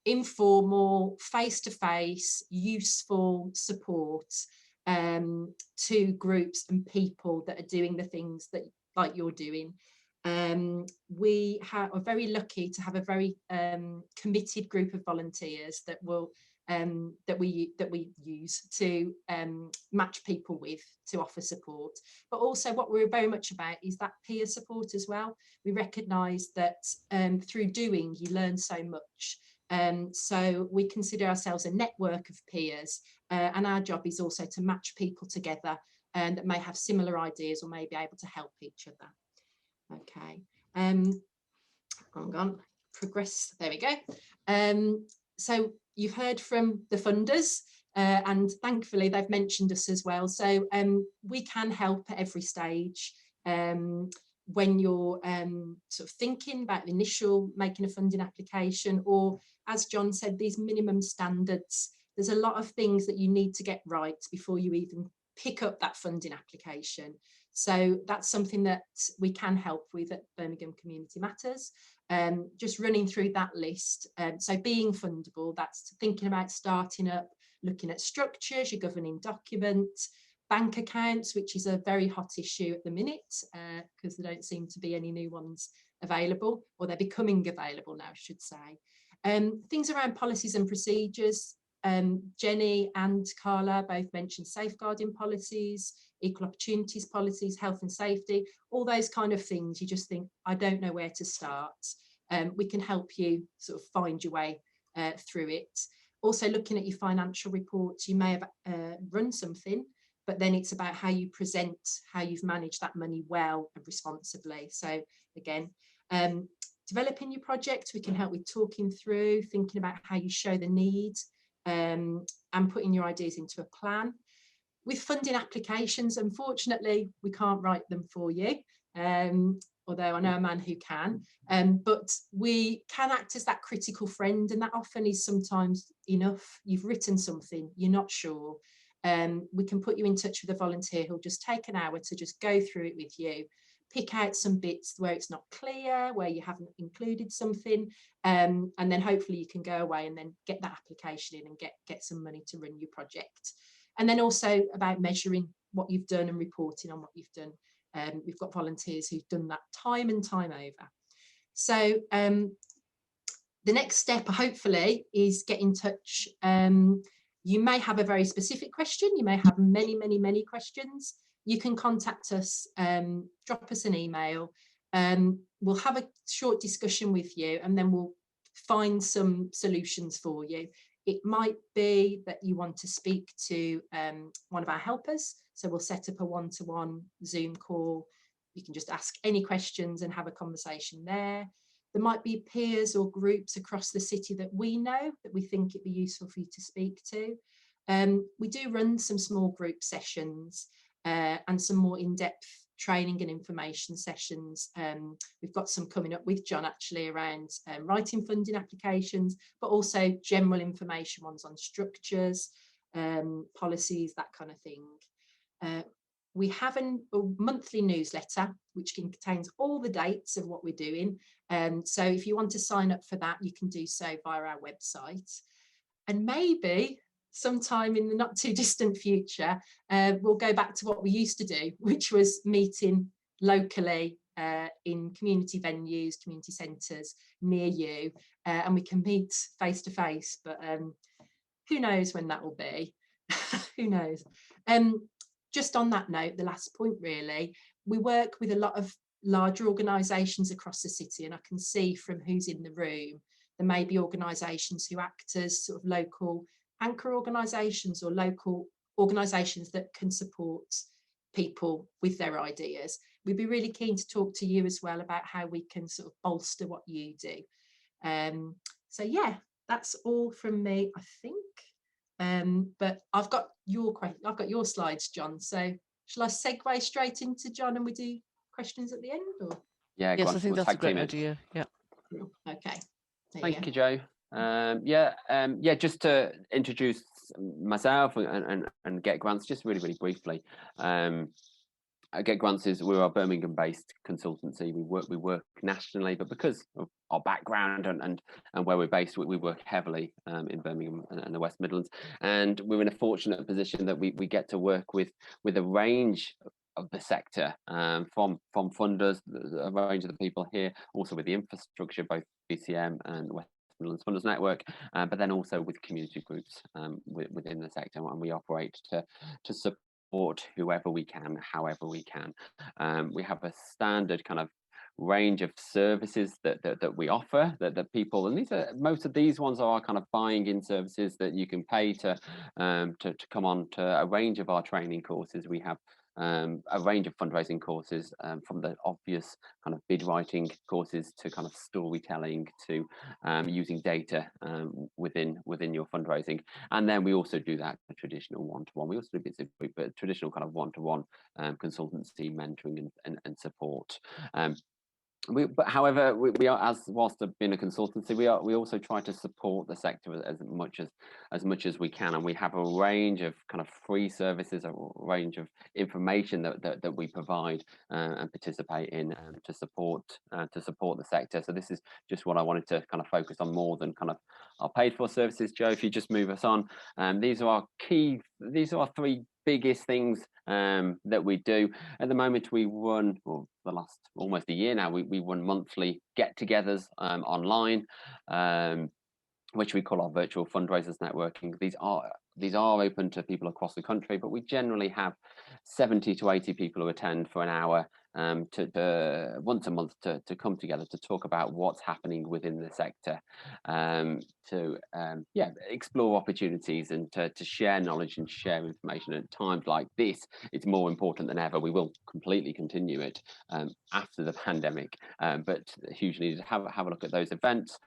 informal, face-to-face, useful support to groups and people that are doing the things that like you're doing. We are very lucky to have a very committed group of volunteers that will that we use to match people with to offer support. But also what we're very much about is that peer support as well. We recognise that through doing you learn so much. So we consider ourselves a network of peers, and our job is also to match people together and that may have similar ideas or may be able to help each other. Okay, progress, there we go. So you've heard from the funders, and thankfully they've mentioned us as well. So we can help at every stage. When you're sort of thinking about the initial making a funding application, or as John said, these minimum standards, there's a lot of things that you need to get right before you even pick up that funding application. So that's something that we can help with at Birmingham Community Matters. Just running through that list. So being fundable, that's thinking about starting up, looking at structures, your governing document, bank accounts, which is a very hot issue at the minute because there don't seem to be any new ones available, or they're becoming available now, I should say. Things around policies and procedures. Jenny and Carla both mentioned safeguarding policies, equal opportunities policies, health and safety, all those kind of things. You just think, I don't know where to start. We can help you sort of find your way through it. Also looking at your financial reports, you may have run something, but then it's about how you present, how you've managed that money well and responsibly. So again, developing your project, we can help with talking through, thinking about how you show the need, and putting your ideas into a plan. With funding applications, unfortunately, we can't write them for you, although I know a man who can, but we can act as that critical friend, and that often is sometimes enough. You've written something, you're not sure. We can put you in touch with a volunteer who'll just take an hour to just go through it with you, pick out some bits where it's not clear, where you haven't included something, and then hopefully you can go away and then get that application in and get some money to run your project. And then also about measuring what you've done and reporting on what you've done. We've got volunteers who've done that time and time over. So the next step, hopefully, is get in touch. You may have a very specific question. You may have many, many, many questions. You can contact us, drop us an email. We'll have a short discussion with you, and then we'll find some solutions for you. It might be that you want to speak to one of our helpers. So we'll set up a one-to-one Zoom call. You can just ask any questions and have a conversation there. There might be peers or groups across the city that we know that we think it'd be useful for you to speak to. We do run some small group sessions and some more in-depth training and information sessions. We've got some coming up with John actually around writing funding applications, but also general information ones on structures, policies, that kind of thing. We have a monthly newsletter which contains all the dates of what we're doing. So if you want to sign up for that, you can do so via our website. And maybe sometime in the not too distant future, we'll go back to what we used to do, which was meeting locally in community venues, community centres near you, and we can meet face to face, but who knows when that will be. Who knows? Just on that note, the last point really, we work with a lot of larger organisations across the city, and I can see from who's in the room, there may be organisations who act as sort of local anchor organisations or local organisations that can support people with their ideas. We'd be really keen to talk to you as well about how we can sort of bolster what you do. So yeah, that's all from me, I think. But I've got your slides, John. So shall I segue straight into John and we do questions at the end? Or? Yeah, yes, I think we'll that's a tag great team it. idea. Yeah. Cool. Okay. Thank you, Joe. Yeah, just to introduce myself and Get Grants, just really briefly. Get Grants we're a Birmingham-based consultancy. We work nationally, but because of our background and where we're based, we work heavily in Birmingham and the West Midlands. And we're in a fortunate position that we get to work with a range of the sector, from funders, a range of the people here, also with the infrastructure, both BCM and West Midlands Funders Network, but then also with community groups within the sector, and we operate to support whoever we can, however we can. We have a standard kind of range of services that we offer that people, and most of these ones are kind of buying in services that you can pay to come on to a range of our training courses. We have a range of fundraising courses, from the obvious kind of bid writing courses to kind of storytelling to using data within your fundraising. And then we also do that traditional one-to-one. We also do bits of group, but traditional kind of one-to-one consultancy, mentoring and support. But however, we are, whilst being a consultancy, we also try to support the sector as much as we can, and we have a range of kind of free services, a range of information that we provide and participate in to support the sector. So this is just what I wanted to kind of focus on more than kind of our paid for services. Joe, if you just move us on, these are our three biggest things that we do at the moment. We run, well, the last almost a year now, we run monthly get-togethers online, which we call our virtual fundraisers networking. These are open to people across the country, but we generally have 70 to 80 people who attend for an hour to once a month to come together to talk about what's happening within the sector, to explore opportunities and to share knowledge and share information. At times like this, it's more important than ever. We will completely continue it after the pandemic, but hugely have a look at those events.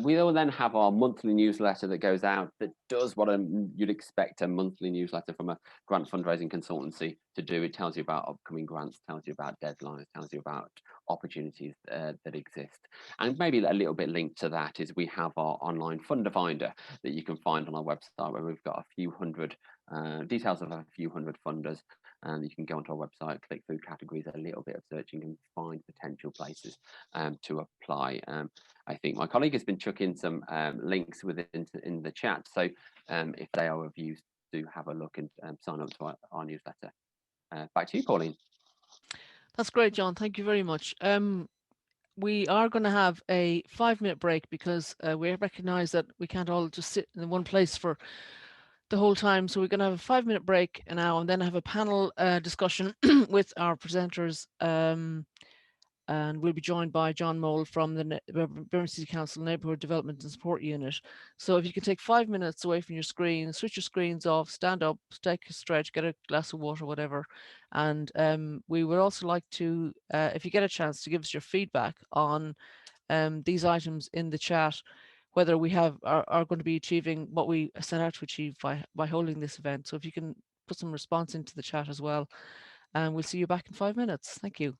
We will then have our monthly newsletter that goes out that does what you'd expect a monthly newsletter from a grant fundraising consultancy to do. It tells you about upcoming grants, tells you about deadlines, tells you about opportunities that exist. And maybe a little bit linked to that is we have our online funder finder that you can find on our website, where we've got a few hundred details of a few hundred funders. And you can go onto our website, click through categories, a little bit of searching, and find potential places to apply. I think my colleague has been chucking some links in the chat. So if they are of use, do have a look and sign up to our newsletter. Back to you, Pauline. That's great, John. Thank you very much. We are going to have a 5-minute break because we recognize that we can't all just sit in one place for the whole time. So we're going to have a 5-minute break now and then have a panel discussion with our presenters. And we'll be joined by John Mole from the Birmingham City Council Neighbourhood Development and Support Unit. So if you can take 5 minutes away from your screen, switch your screens off, stand up, take a stretch, get a glass of water, whatever. And we would also like to, if you get a chance, to give us your feedback on these items in the chat, whether we are going to be achieving what we set out to achieve by holding this event. So if you can put some response into the chat as well, and we'll see you back in 5 minutes. Thank you.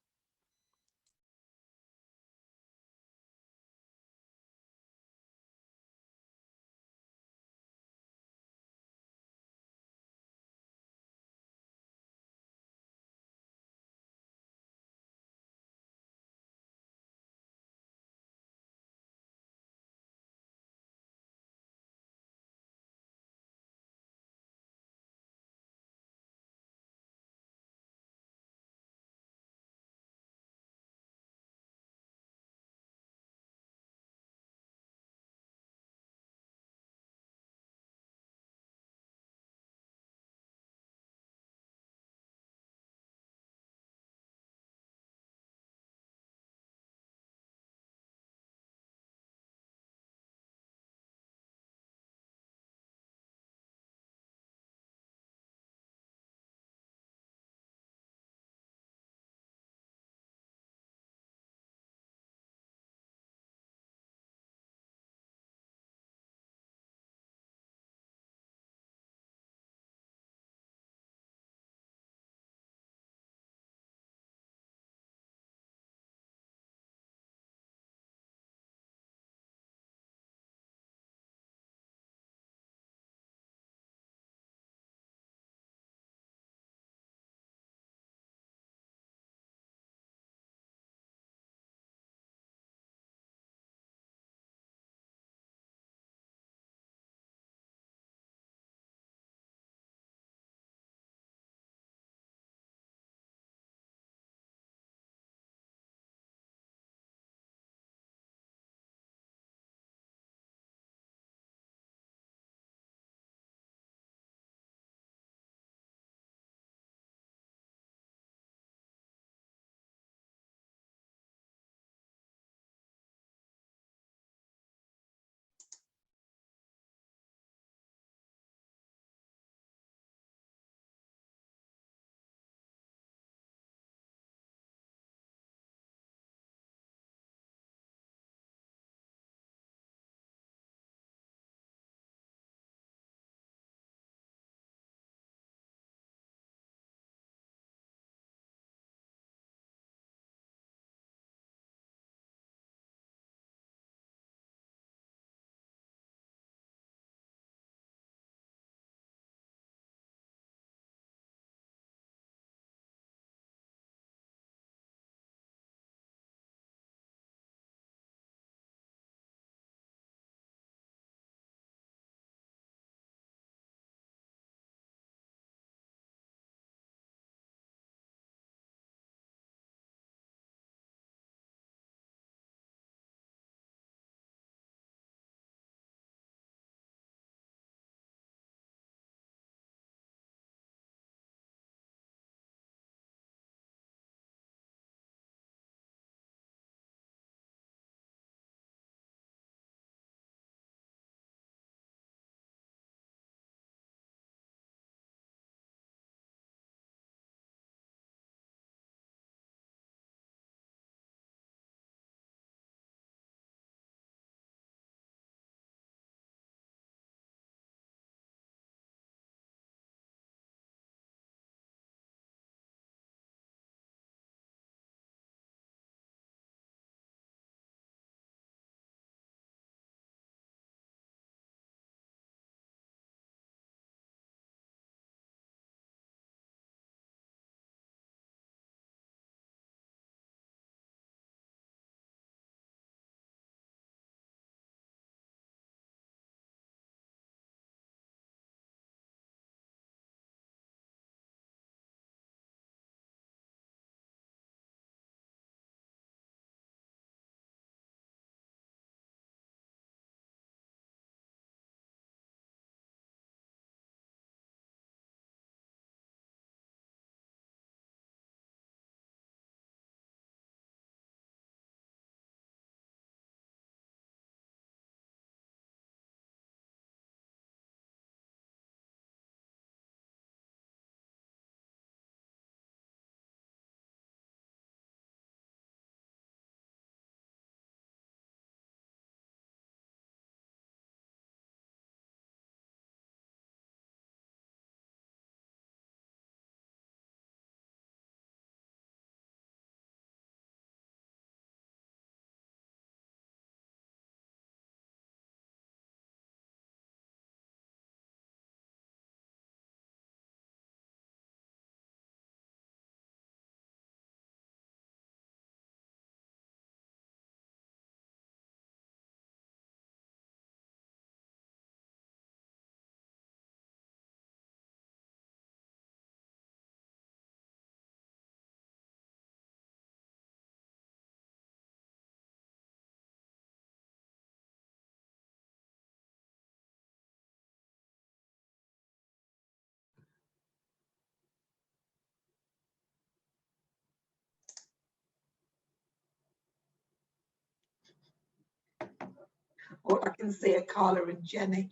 All I can see are Carla and Jenny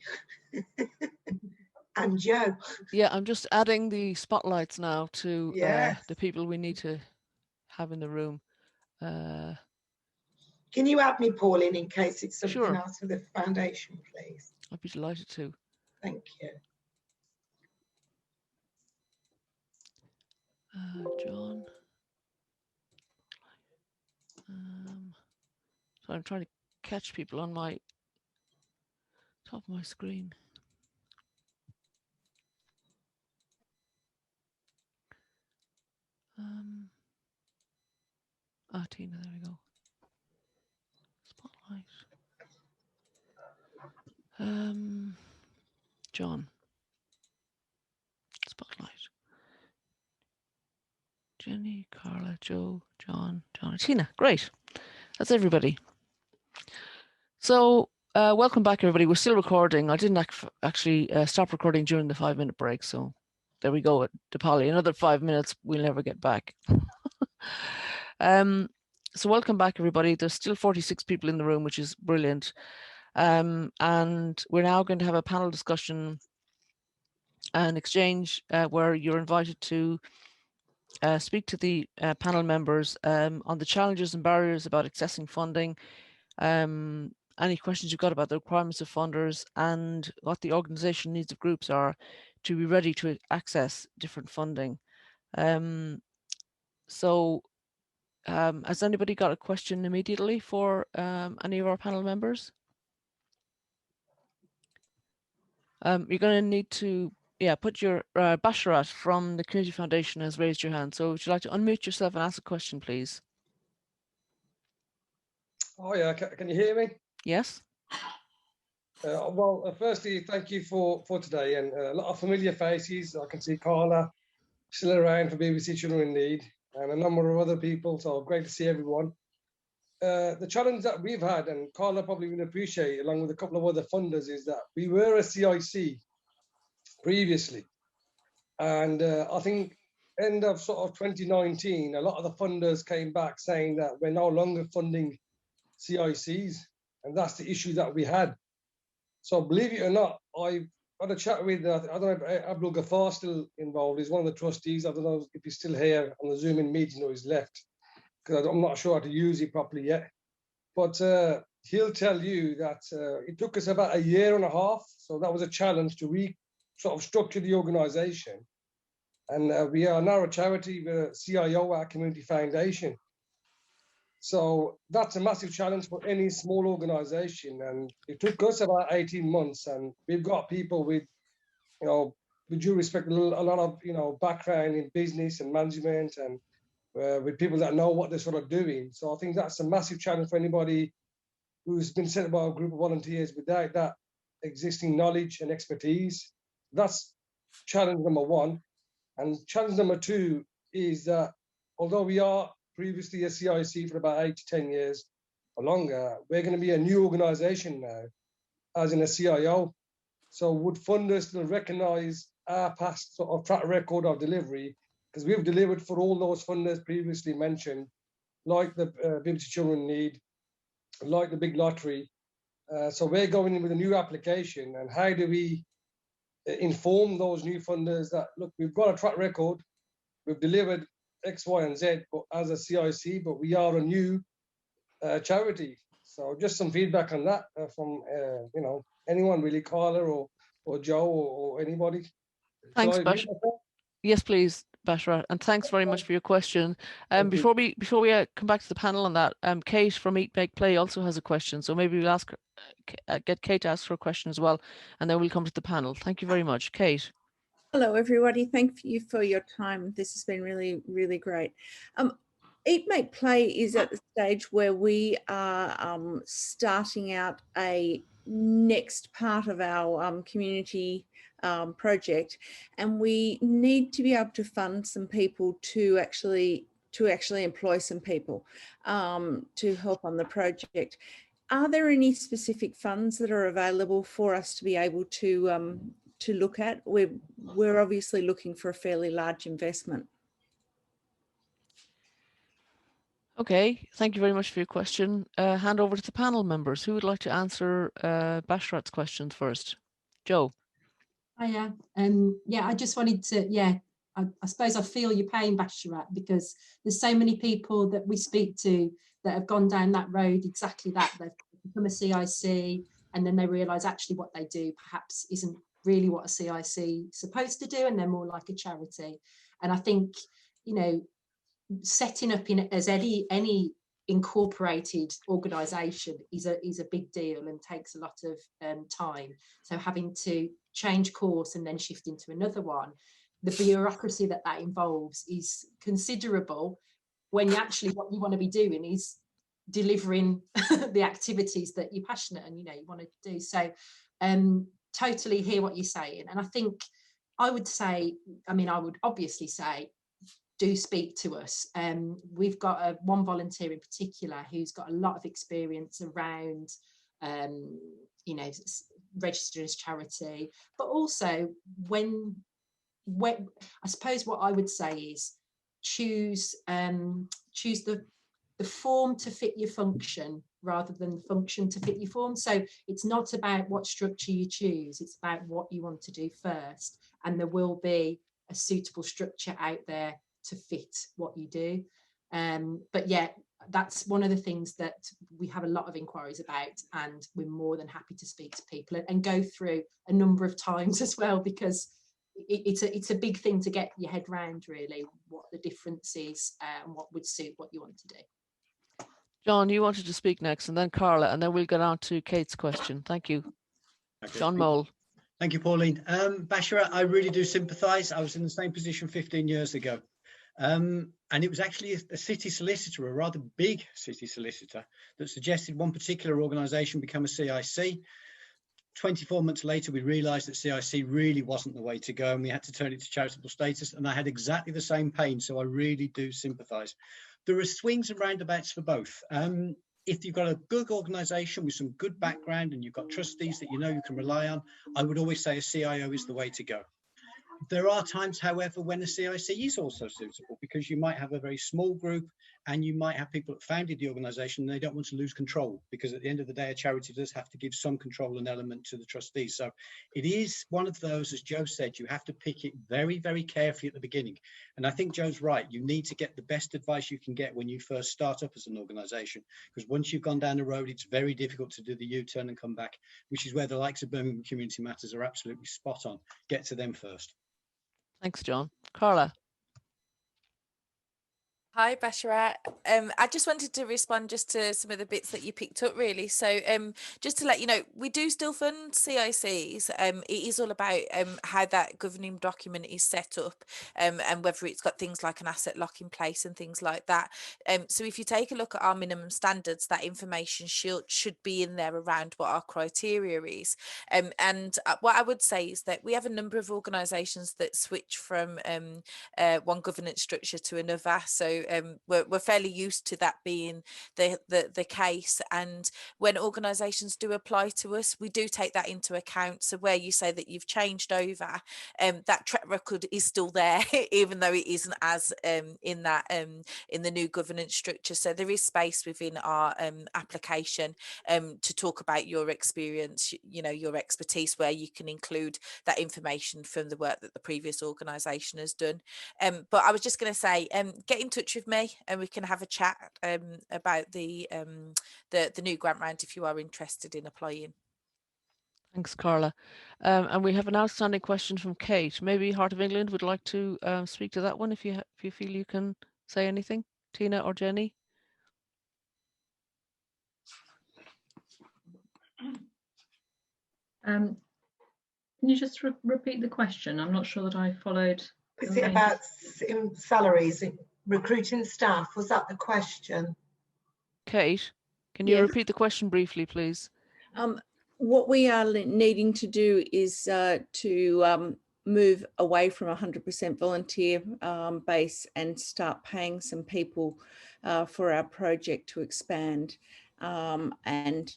and Joe. Yeah, I'm just adding the spotlights now to Yes. the people we need to have in the room. Can you add me, Pauline, in case it's something Sure. else for the foundation, please? I'd be delighted to. Thank you. John. So I'm trying to catch people on my top of my screen. Tina, there we go. Spotlight. John. Spotlight. Jenny, Carla, Joe, John, Tina. Great. That's everybody. So welcome back, everybody. We're still recording. I didn't actually stop recording during the 5-minute break. So there we go. DePolly, another 5 minutes. We'll never get back. So welcome back, everybody. There's still 46 people in the room, which is brilliant. And we're now going to have a panel discussion and exchange where you're invited to speak to the panel members on the challenges and barriers about accessing funding, any questions you've got about the requirements of funders and what the organisation needs of groups are to be ready to access different funding. Has anybody got a question immediately for any of our panel members? You're going to need to, put your Basharat from the Community Foundation has raised your hand. So would you like to unmute yourself and ask a question, please? Oh yeah, can you hear me? Yes. Well, firstly, thank you for today, and a lot of familiar faces. I can see Carla still around for BBC Children in Need, and a number of other people. So great to see everyone. The challenge that we've had, and Carla probably will appreciate, along with a couple of other funders, is that we were a CIC previously, and I think end of sort of 2019, a lot of the funders came back saying that we're no longer funding CICs, and that's the issue that we had. So believe it or not, I had a chat with, I don't know if Abdul Ghaffar still involved. He's one of the trustees. I don't know if he's still here on the Zoom-in meeting or he's left, because I'm not sure how to use it properly yet. But he'll tell you that it took us about 1.5 years. So that was a challenge to sort of structure the organisation. And we are now a charity, we're a CIO at a community foundation. So that's a massive challenge for any small organisation, and it took us about 18 months. And we've got people with, with due respect, a lot of background in business and management, and with people that know what they're sort of doing. So I think that's a massive challenge for anybody who's been sent by a group of volunteers without that existing knowledge and expertise. That's challenge number one. And challenge number two is that although we are previously a CIC for about 8 to 10 years or longer, we're going to be a new organisation now, as in a CIO. So would funders still recognise our past sort of track record of delivery? Because we've delivered for all those funders previously mentioned, like the BBC Children in Need, like the Big Lottery. So we're going in with a new application, and how do we inform those new funders that, look, we've got a track record, we've delivered X, Y, and Z, but as a CIC, but we are a new charity. So just some feedback on that from anyone really, Carla or Joe or anybody. Thanks, Bash. Yes, please, Bashra, and thanks very much for your question. Before we come back to the panel on that, Kate from Eat, Make, Play also has a question. So maybe we'll ask, get Kate to ask her a question as well, and then we'll come to the panel. Thank you very much, Kate. Hello, everybody. Thank you for your time. This has been really, really great. Eat, Make, Play is at the stage where we are starting out a next part of our community project, and we need to be able to fund some people to actually employ some people to help on the project. Are there any specific funds that are available for us to be able to look at? We're obviously looking for a fairly large investment. Okay, thank you very much for your question. Hand over to the panel members. Who would like to answer Basharat's questions first? Joe. Hiya. Yeah, I just wanted to, I suppose I feel your pain, Basharat, because there's so many people that we speak to that have gone down that road, exactly that. They've become a CIC and then they realise actually what they do perhaps isn't really what a CIC is supposed to do, and they're more like a charity. And I think, you know, setting up as any incorporated organisation is a big deal and takes a lot of time. So having to change course and then shift into another one, the bureaucracy that involves is considerable, when what you want to be doing is delivering the activities that you're passionate and you want to do. So totally hear what you're saying. And I think I would obviously say, do speak to us. We've got one volunteer in particular who's got a lot of experience around registered as charity, but also when I suppose what I would say is choose the form to fit your function rather than the function to fit your form. So it's not about what structure you choose, it's about what you want to do first, and there will be a suitable structure out there to fit what you do. But yeah, that's one of the things that we have a lot of inquiries about, and we're more than happy to speak to people and go through a number of times as well, because it's a big thing to get your head round, really, what the difference is and what would suit what you want to do. John, you wanted to speak next, and then Carla, and then we'll get on to Kate's question. Thank you. Okay, John Mole. Thank you, Pauline. Basharat, I really do sympathise. I was in the same position 15 years ago. And it was actually a city solicitor, a rather big city solicitor, that suggested one particular organisation become a CIC. 24 months later, we realised that CIC really wasn't the way to go, and we had to turn it to charitable status, and I had exactly the same pain, so I really do sympathise. There are swings and roundabouts for both. If you've got a good organisation with some good background and you've got trustees that you know you can rely on, I would always say a CIO is the way to go. There are times, however, when a CIC is also suitable, because you might have a very small group and you might have people that founded the organisation and they don't want to lose control, because at the end of the day, a charity does have to give some control and element to the trustees. So it is one of those, as Joe said, you have to pick it very, very carefully at the beginning. And I think Joe's right. You need to get the best advice you can get when you first start up as an organisation, because once you've gone down the road, it's very difficult to do the U-turn and come back, which is where the likes of Birmingham Community Matters are absolutely spot on. Get to them first. Thanks, John. Carla. Hi, Basharat. I just wanted to respond just to some of the bits that you picked up, really. So just to let you know, we do still fund CICs. It is all about how that governing document is set up and whether it's got things like an asset lock in place and things like that. So if you take a look at our minimum standards, that information should be in there around what our criteria is. And what I would say is that we have a number of organisations that switch from one governance structure to another. So we're fairly used to that being the case, and when organisations do apply to us, we do take that into account. So where you say that you've changed over, that track record is still there, even though it isn't as in the new governance structure. So there is space within our application to talk about your experience, your expertise, where you can include that information from the work that the previous organisation has done. But I was just going to say, get in touch with me and we can have a chat about the new grant round if you are interested in applying. Thanks, Carla. And we have an outstanding question from Kate. Maybe Heart of England would like to speak to that one if you feel you can say anything, Tina or Jenny. Can you just repeat the question? I'm not sure that I followed. Was it about salaries, recruiting staff? Was that the question? Kate, can you repeat the question briefly, please? What we are needing to do is to move away from 100% volunteer base and start paying some people for our project to expand. And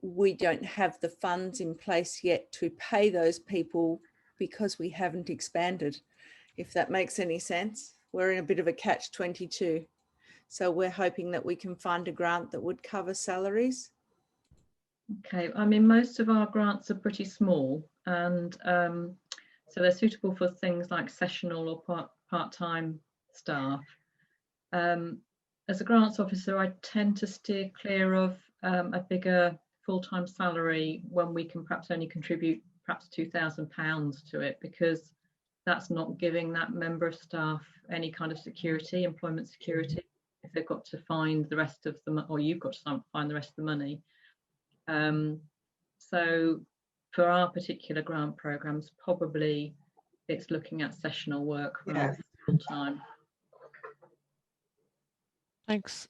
we don't have the funds in place yet to pay those people because we haven't expanded, if that makes any sense. We're in a bit of a catch-22. So we're hoping that we can find a grant that would cover salaries. Okay, I mean, most of our grants are pretty small, and so they're suitable for things like sessional or part-time staff. As a grants officer, I tend to steer clear of a bigger full-time salary when we can perhaps only contribute perhaps £2,000 to it, because that's not giving that member of staff any kind of security, employment security, if they've got to find the rest of the, or you've got to find the rest of the money. So for our particular grant programs, probably it's looking at sessional work rather than full-time. Thanks,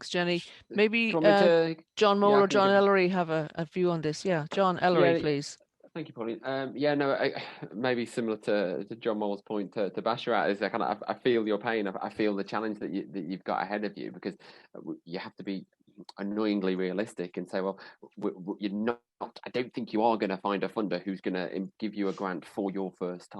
Jenny. Maybe John Yeah, Mole I or can John give- Ellery have a view on this. Yeah, John Ellery, Yeah, please. Thank you, Pauline. Yeah, no, maybe similar to John Mole's point to Basharat, is that I feel your pain. I feel the challenge that you've got ahead of you, because you have to be annoyingly realistic and say, well, you're not. I don't think you are going to find a funder who's going to give you a grant for your first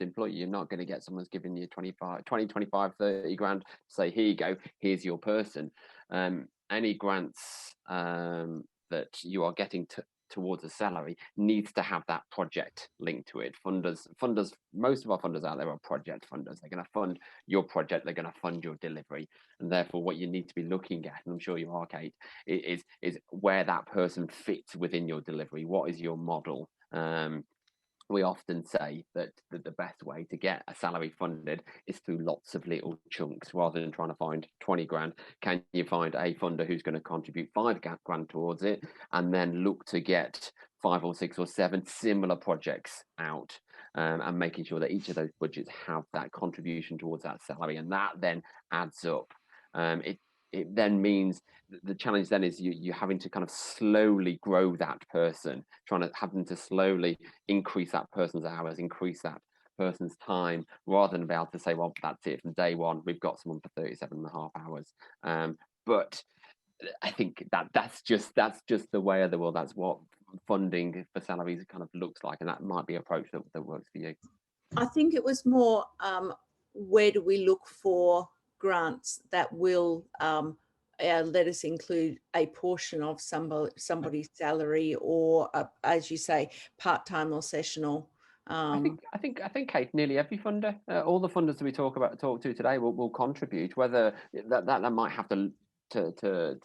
employee. You're not going to get someone's giving you 20, 25, 30 grand. Say, here you go. Here's your person. Any grants that you are getting towards a salary needs to have that project linked to it. Funders, most of our funders out there are project funders. They're going to fund your project, they're going to fund your delivery, and therefore what you need to be looking at, and I'm sure you are, Kate, is where that person fits within your delivery. What is your model? We often say that the best way to get a salary funded is through lots of little chunks, rather than trying to find 20 grand. Can you find a funder who's going to contribute 5 grand towards it, and then look to get 5 or 6 or 7 similar projects out, and making sure that each of those budgets have that contribution towards that salary, and that then adds up. It then means the challenge then is you having to kind of slowly grow that person, trying to have them to slowly increase that person's hours, increase that person's time, rather than be able to say, well, that's it, from day one, we've got someone for 37.5 hours. But I think that's just the way of the world. That's what funding for salaries kind of looks like, and that might be an approach that works for you. I think it was more, where do we look for grants that will let us include a portion of somebody's salary, or as you say, part-time or sessional. I think Kate, nearly every funder, all the funders that we talk to today will contribute, whether that might have to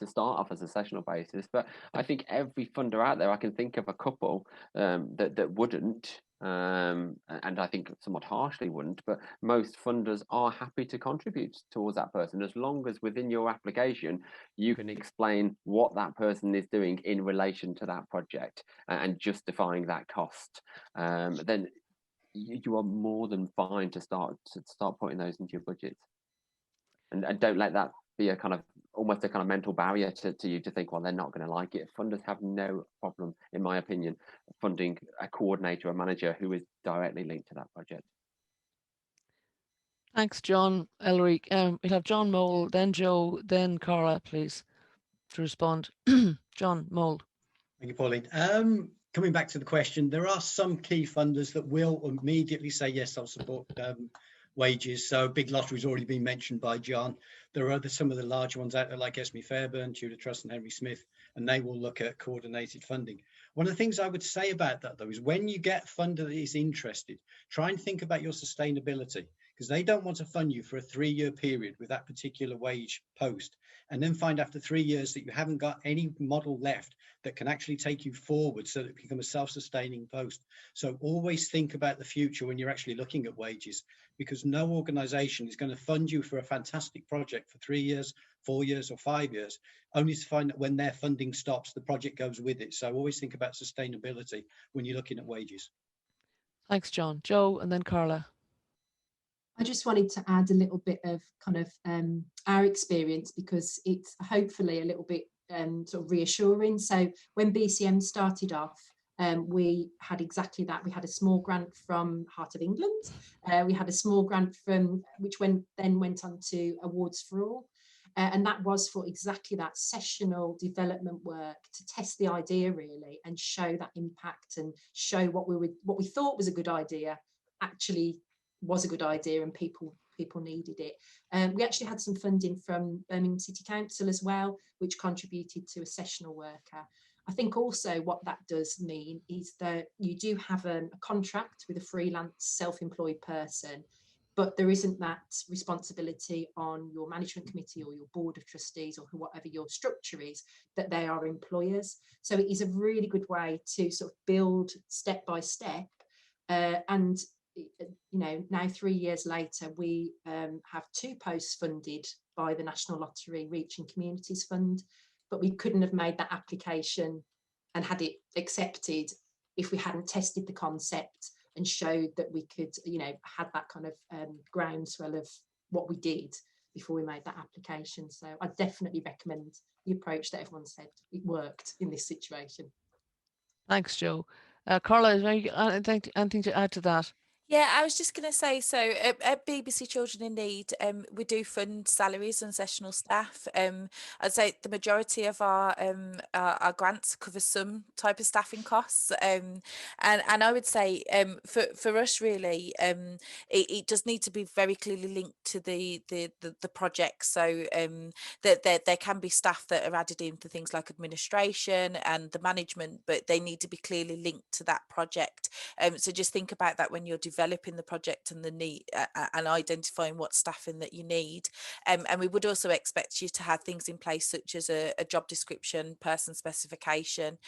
start off as a sessional basis, but I think every funder out there, I can think of a couple that wouldn't, and I think somewhat harshly wouldn't, but most funders are happy to contribute towards that person, as long as within your application you can explain what that person is doing in relation to that project and justifying that cost. Then you are more than fine to start putting those into your budgets, and don't let that be a kind of almost a kind of mental barrier to you to think, well, they're not going to like it. Funders have no problem, in my opinion, funding a coordinator, a manager who is directly linked to that project. Thanks, John Ellery. We'll have John Mole, then Joe, then Carla, please, to respond. John Mole. Thank you, Pauline. Coming back to the question, there are some key funders that will immediately say, yes, I'll support wages. So Big Lottery's already been mentioned by John. There are some of the larger ones out there like Esme Fairburn, Tudor Trust and Henry Smith, and they will look at coordinated funding. One of the things I would say about that, though, is when you get a funder that is interested, try and think about your sustainability, because they don't want to fund you for a 3-year period with that particular wage post, and then find after 3 years that you haven't got any model left that can actually take you forward so that it becomes a self-sustaining post. So always think about the future when you're actually looking at wages, because no organization is going to fund you for a fantastic project for 3 years, 4 years or 5 years, only to find that when their funding stops, the project goes with it. So always think about sustainability when you're looking at wages. Thanks, John. Joe, and then Carla. I just wanted to add a little bit of kind of our experience, because it's hopefully a little bit sort of reassuring. So when BCM started off, we had exactly that. We had a small grant from Heart of England. We had a small grant from which then went on to Awards for All. And that was for exactly that sessional development work, to test the idea really and show that impact and show what we thought was a good idea actually was a good idea, and people people needed it. We actually had some funding from Birmingham City Council as well, which contributed to a sessional worker. I think also what that does mean is that you do have a contract with a freelance self-employed person, but there isn't that responsibility on your management committee or your board of trustees or whatever your structure is, that they are employers. So it is a really good way to sort of build step by step. And now 3 years later, we have 2 posts funded by the National Lottery Reach and Communities Fund, but we couldn't have made that application and had it accepted if we hadn't tested the concept and showed that we could, had that kind of groundswell of what we did before we made that application. So I definitely recommend the approach that everyone said. It worked in this situation. Thanks, Joe. Carla, is there anything to add to that? Yeah, I was just going to say, so at BBC Children in Need, we do fund salaries and sessional staff. I'd say the majority of our grants cover some type of staffing costs. And I would say for us, really, it does need to be very clearly linked to the project. So that there can be staff that are added in for things like administration and the management, but they need to be clearly linked to that project. So just think about that when you're developing the project and the need and identifying what staffing that you need. And we would also expect you to have things in place such as a job description, person specification,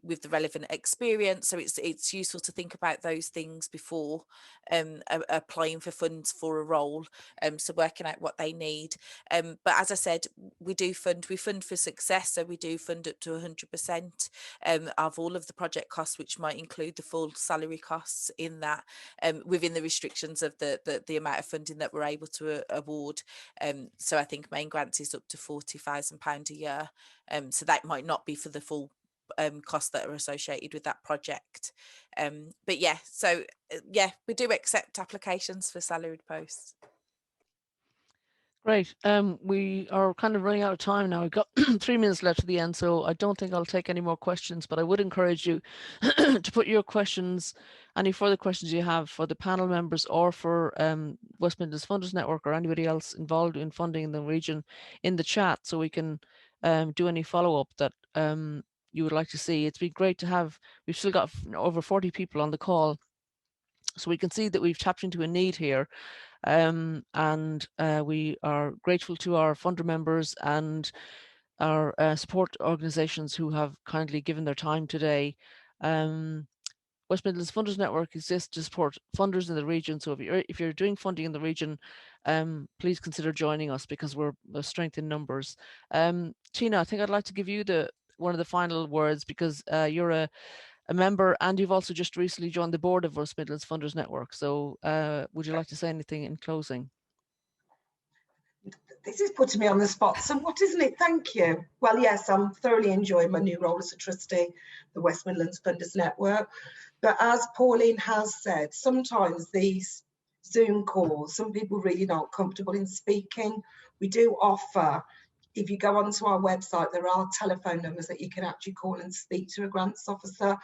with the relevant experience. So it's useful to think about those things before applying for funds for a role. So working out what they need. But as I said, we fund for success. So we do fund up to 100% of all of the project costs, which might include the full salary costs in that, within the restrictions of the amount of funding that we're able to award. So I think main grants is up to £40,000 a year. So that might not be for the full costs that are associated with that project. But yeah, so yeah, we do accept applications for salaried posts. Great. We are kind of running out of time now. We've got 3 minutes left to the end, so I don't think I'll take any more questions, but I would encourage you to put your questions, any further questions you have for the panel members or for West Midlands Funders Network or anybody else involved in funding in the region in the chat, so we can do any follow-up that you would like to see. It's been great to have, we've still got over 40 people on the call, so we can see that we've tapped into a need here. And we are grateful to our funder members and our support organisations who have kindly given their time today. West Midlands Funders Network exists to support funders in the region. So if you're doing funding in the region, please consider joining us because we're a strength in numbers. Tina, I think I'd like to give you one of the final words because you're a member and you've also just recently joined the board of West Midlands Funders Network. So would you like to say anything in closing? This is putting me on the spot somewhat, isn't it? Thank you. Well, yes, I'm thoroughly enjoying my new role as a trustee, the West Midlands Funders Network. But as Pauline has said, sometimes these Zoom calls, some people really not comfortable in speaking. We do offer, if you go onto our website, there are telephone numbers that you can actually call and speak to a grants officer.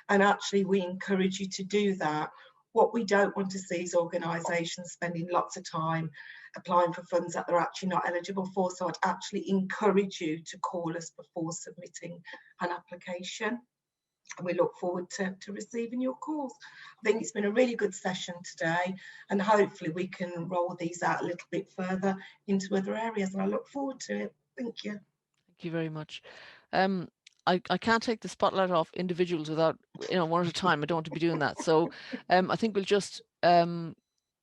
And actually, we encourage you to do that. What we don't want to see is organisations spending lots of time applying for funds that they're actually not eligible for. So I'd actually encourage you to call us before submitting an application. And we look forward to receiving your calls. I think it's been a really good session today, and hopefully we can roll these out a little bit further into other areas, and I look forward to it. Thank you. Thank you very much. I can't take the spotlight off individuals without, one at a time. I don't want to be doing that. So I think we'll just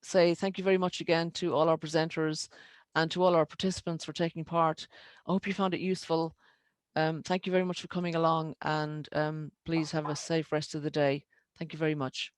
say thank you very much again to all our presenters and to all our participants for taking part. I hope you found it useful. Thank you very much for coming along, and please have a safe rest of the day. Thank you very much.